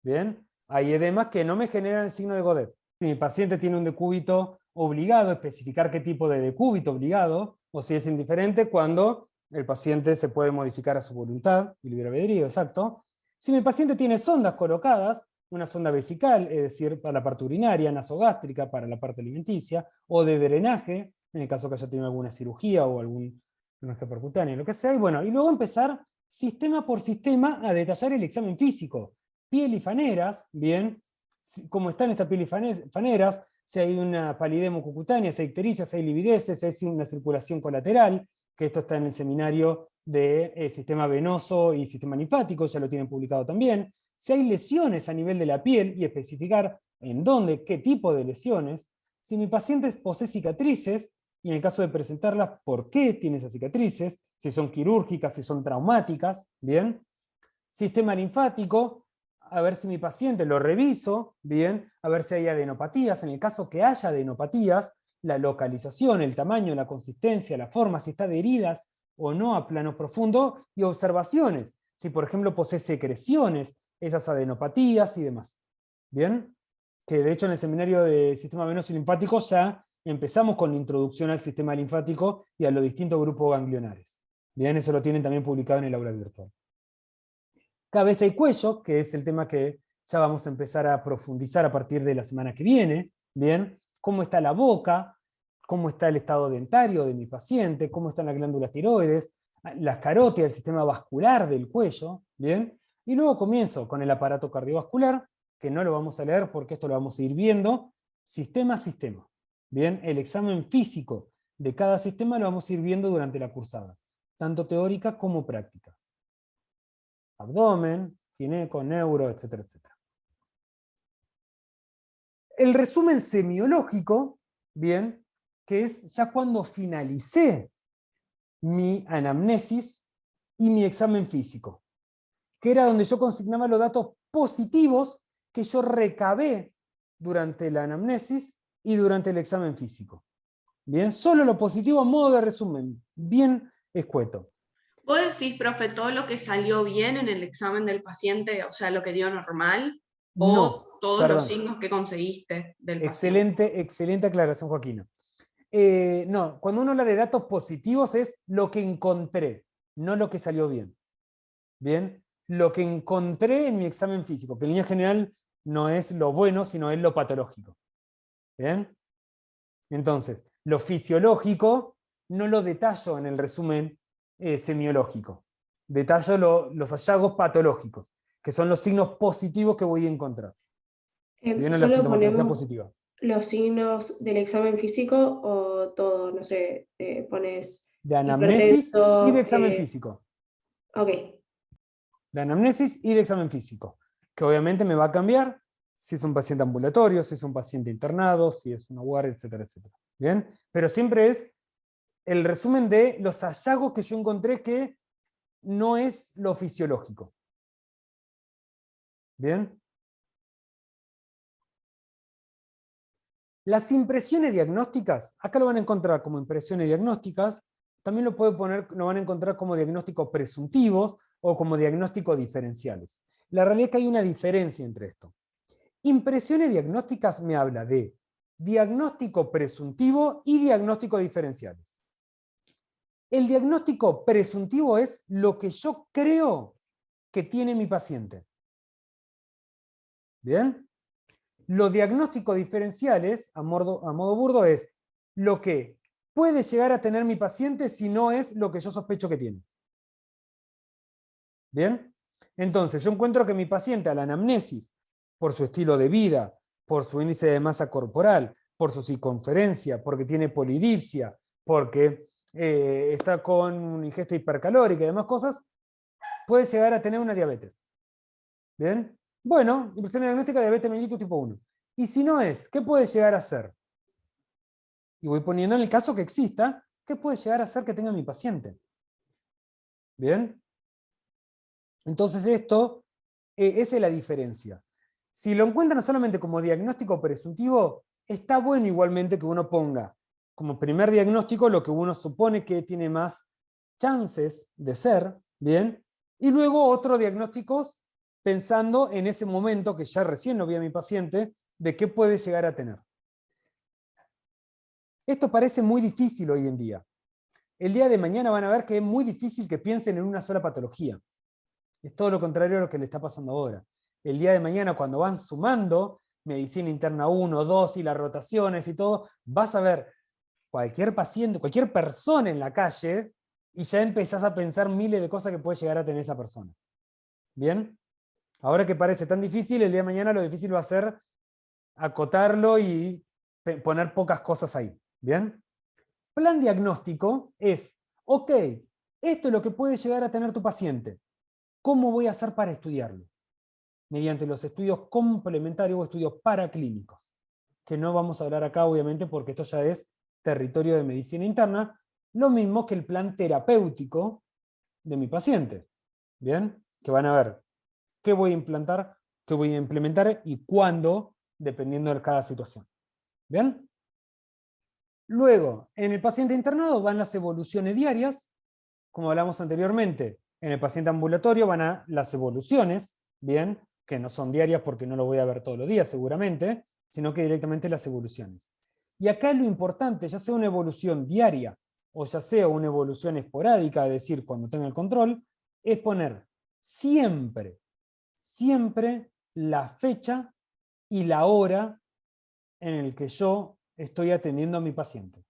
Bien, hay edemas que no me generan el signo de Godet. Si mi paciente tiene un decúbito obligado, especificar qué tipo de decúbito obligado, o si es indiferente, cuando el paciente se puede modificar a su voluntad, y libre albedrío, exacto. Si mi paciente tiene sondas colocadas, una sonda vesical, es decir, para la parte urinaria, nasogástrica, para la parte alimenticia, o de drenaje, en el caso que haya tenido alguna cirugía o algún percutáneo, lo que sea, y bueno, y luego empezar sistema por sistema a detallar el examen físico. Piel y faneras, bien, cómo están estas pieles faneras, si hay una palidez mucocutánea, si hay ictericia, si hay livideces, si hay una circulación colateral, que esto está en el seminario de sistema venoso y sistema linfático, ya lo tienen publicado también. Si hay lesiones a nivel de la piel, y especificar en dónde, qué tipo de lesiones. Si mi paciente posee cicatrices, y en el caso de presentarlas, por qué tiene esas cicatrices, si son quirúrgicas, si son traumáticas, ¿bien? Sistema linfático, a ver si mi paciente lo reviso, ¿bien? A ver si hay adenopatías. En el caso que haya adenopatías, la localización, el tamaño, la consistencia, la forma, si está adheridas o no a plano profundo, y observaciones, si por ejemplo posee secreciones, esas adenopatías y demás. ¿Bien? Que de hecho en el seminario de sistema venoso y linfático ya empezamos con la introducción al sistema linfático y a los distintos grupos ganglionares. Bien, eso lo tienen también publicado en el aula virtual. Cabeza y cuello, que es el tema que ya vamos a empezar a profundizar a partir de la semana que viene. Bien, cómo está la boca, cómo está el estado dentario de mi paciente, cómo están las glándulas tiroides, las carótidas, el sistema vascular del cuello. Bien, y luego comienzo con el aparato cardiovascular, que no lo vamos a leer porque esto lo vamos a ir viendo, sistema a sistema. Bien, el examen físico de cada sistema lo vamos a ir viendo durante la cursada, tanto teórica como práctica. Abdomen, gineco, neuro, etcétera, etcétera. El resumen semiológico, bien, que es ya cuando finalicé mi anamnesis y mi examen físico, que era donde yo consignaba los datos positivos que yo recabé durante la anamnesis y durante el examen físico. Bien, solo lo positivo a modo de resumen, bien escueto. ¿Vos decís, profe, todo lo que salió bien en el examen del paciente, o sea, lo que dio normal, no, o todos los signos que conseguiste del paciente? Excelente aclaración, Joaquina. No, cuando uno habla de datos positivos es lo que encontré, no lo que salió bien. Bien, lo que encontré en mi examen físico, que en línea general no es lo bueno, sino es lo patológico. Bien, entonces, lo fisiológico no lo detallo en el resumen semiológico. Detallo los hallazgos patológicos, que son los signos positivos que voy a encontrar. Viene la sintomatología positiva. ¿Los signos del examen físico o todo? No sé, pones... De anamnesis y de examen físico. Ok. De anamnesis y de examen físico. Que obviamente me va a cambiar si es un paciente ambulatorio, si es un paciente internado, si es una guardia, etcétera, etcétera. ¿Bien? Pero siempre es el resumen de los hallazgos que yo encontré que no es lo fisiológico. ¿Bien? Las impresiones diagnósticas, acá lo van a encontrar como impresiones diagnósticas, también lo van a encontrar como diagnósticos presuntivos o como diagnósticos diferenciales. La realidad es que hay una diferencia entre esto. Impresiones diagnósticas me habla de diagnóstico presuntivo y diagnóstico diferenciales. El diagnóstico presuntivo es lo que yo creo que tiene mi paciente. ¿Bien? Los diagnósticos diferenciales, a modo burdo, es lo que puede llegar a tener mi paciente si no es lo que yo sospecho que tiene. ¿Bien? Entonces, yo encuentro que mi paciente a la anamnesis, por su estilo de vida, por su índice de masa corporal, por su circunferencia, porque tiene polidipsia, porque está con una ingesta hipercalórica y demás cosas, puede llegar a tener una diabetes. ¿Bien? Bueno, impresión diagnóstica de diabetes mellitus tipo 1. Y si no es, ¿qué puede llegar a ser? Y voy poniendo en el caso que exista, ¿qué puede llegar a ser que tenga mi paciente? ¿Bien? Entonces esa es la diferencia. Si lo encuentran solamente como diagnóstico presuntivo, está bueno igualmente que uno ponga como primer diagnóstico lo que uno supone que tiene más chances de ser, ¿bien? Y luego otros diagnósticos pensando en ese momento, que ya recién lo vi a mi paciente, de qué puede llegar a tener. Esto parece muy difícil hoy en día. El día de mañana van a ver que es muy difícil que piensen en una sola patología. Es todo lo contrario a lo que le está pasando ahora. El día de mañana, cuando van sumando medicina interna 1, 2 y las rotaciones y todo, vas a ver cualquier paciente, cualquier persona en la calle, y ya empezás a pensar miles de cosas que puede llegar a tener esa persona. ¿Bien? Ahora que parece tan difícil, el día de mañana lo difícil va a ser acotarlo y poner pocas cosas ahí. ¿Bien? Plan diagnóstico es, ok, esto es lo que puede llegar a tener tu paciente. ¿Cómo voy a hacer para estudiarlo? Mediante los estudios complementarios o estudios paraclínicos, que no vamos a hablar acá obviamente porque esto ya es territorio de medicina interna, lo mismo que el plan terapéutico de mi paciente. ¿Bien? Que van a ver qué voy a implantar, qué voy a implementar y cuándo, dependiendo de cada situación. ¿Bien? Luego, en el paciente internado van las evoluciones diarias, como hablamos anteriormente. En el paciente ambulatorio van a las evoluciones, ¿bien? Que no son diarias porque no lo voy a ver todos los días seguramente, sino que directamente las evoluciones. Y acá lo importante, ya sea una evolución diaria o ya sea una evolución esporádica, es decir, cuando tenga el control, es poner siempre, siempre la fecha y la hora en el que yo estoy atendiendo a mi paciente.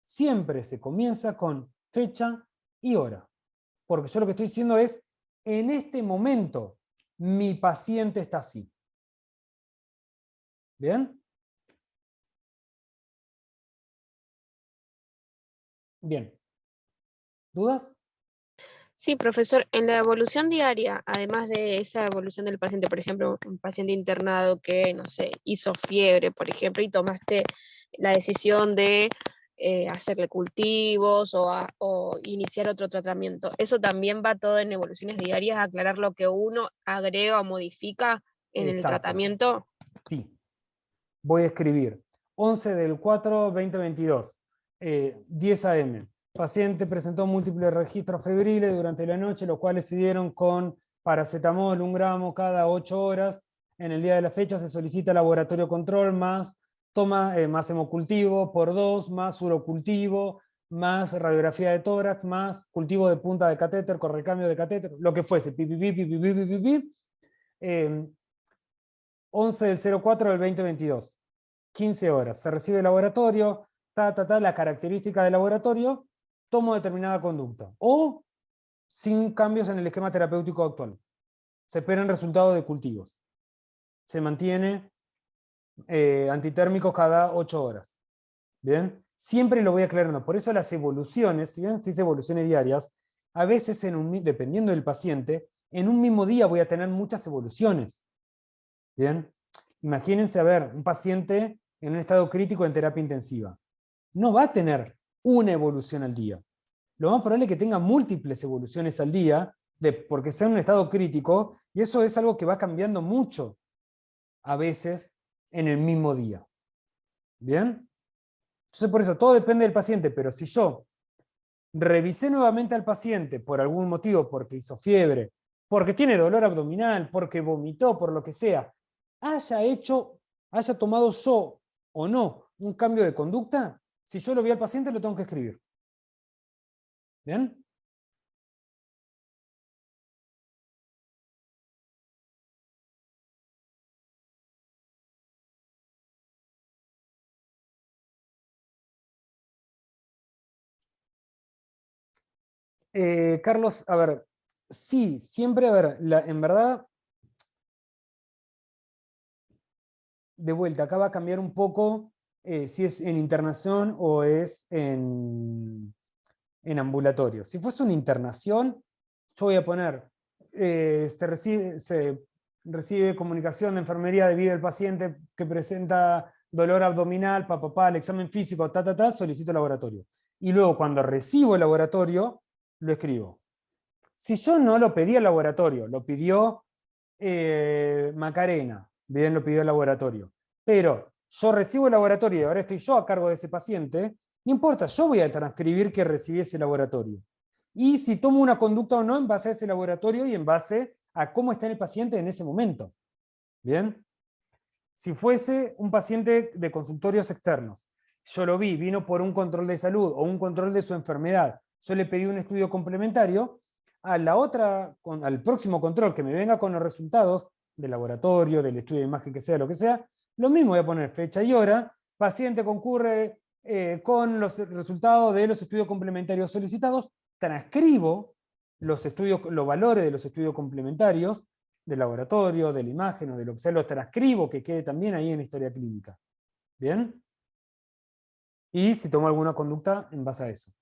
Siempre se comienza con fecha y hora. Porque yo lo que estoy diciendo es, en este momento, mi paciente está así. ¿Bien? Bien. ¿Dudas? Sí, profesor, en la evolución diaria, además de esa evolución del paciente, por ejemplo, un paciente internado que, no sé, hizo fiebre, por ejemplo, y tomaste la decisión de hacerle cultivos o iniciar otro tratamiento, ¿eso también va todo en evoluciones diarias, aclarar lo que uno agrega o modifica en el Exacto. tratamiento? Sí. Voy a escribir 11/4/2022, 10 AM. Paciente presentó múltiples registros febriles durante la noche, los cuales se dieron con paracetamol 1 gramo cada 8 horas. En el día de la fecha se solicita laboratorio control más más hemocultivo por 2, más urocultivo, más radiografía de tórax, más cultivo de punta de catéter, correcambio de catéter, lo que fuese, 11/04/2022, 15 horas. Se recibe el laboratorio, la característica del laboratorio, tomo determinada conducta. O sin cambios en el esquema terapéutico actual. Se esperan resultados de cultivos. Se mantiene antitérmicos cada 8 horas. ¿Bien? Siempre lo voy aclarando. Por eso las evoluciones, si bien se dice evoluciones diarias, a veces, dependiendo del paciente, en un mismo día voy a tener muchas evoluciones. ¿Bien? Imagínense, a ver, un paciente en un estado crítico en terapia intensiva. No va a tener una evolución al día. Lo más probable es que tenga múltiples evoluciones al día, porque sea en un estado crítico, y eso es algo que va cambiando mucho, a veces, en el mismo día. ¿Bien? Entonces, por eso, todo depende del paciente, pero si yo revisé nuevamente al paciente por algún motivo, porque hizo fiebre, porque tiene dolor abdominal, porque vomitó, por lo que sea, haya tomado yo o no un cambio de conducta, si yo lo vi al paciente lo tengo que escribir. ¿Bien? Carlos, a ver, sí, siempre, a ver, en verdad, de vuelta, acá va a cambiar un poco si es en internación o es en ambulatorio. Si fuese una internación, yo voy a poner, se recibe comunicación de enfermería debido al paciente que presenta dolor abdominal, el examen físico, solicito laboratorio. Y luego cuando recibo el laboratorio, lo escribo. Si yo no lo pedí al laboratorio, lo pidió Macarena, bien, lo pidió el laboratorio, pero yo recibo el laboratorio y ahora estoy yo a cargo de ese paciente, no importa, yo voy a transcribir que recibí ese laboratorio. Y si tomo una conducta o no en base a ese laboratorio y en base a cómo está el paciente en ese momento. ¿Bien? Si fuese un paciente de consultorios externos, yo lo vi, vino por un control de salud o un control de su enfermedad, yo le pedí un estudio complementario, al próximo control que me venga con los resultados del laboratorio, del estudio de imagen que sea, lo que sea, lo mismo voy a poner fecha y hora, paciente concurre con los resultados de los estudios complementarios solicitados, transcribo los valores de los estudios complementarios, del laboratorio, de la imagen o de lo que sea, lo transcribo, que quede también ahí en la historia clínica. ¿Bien? Y si tomo alguna conducta en base a eso.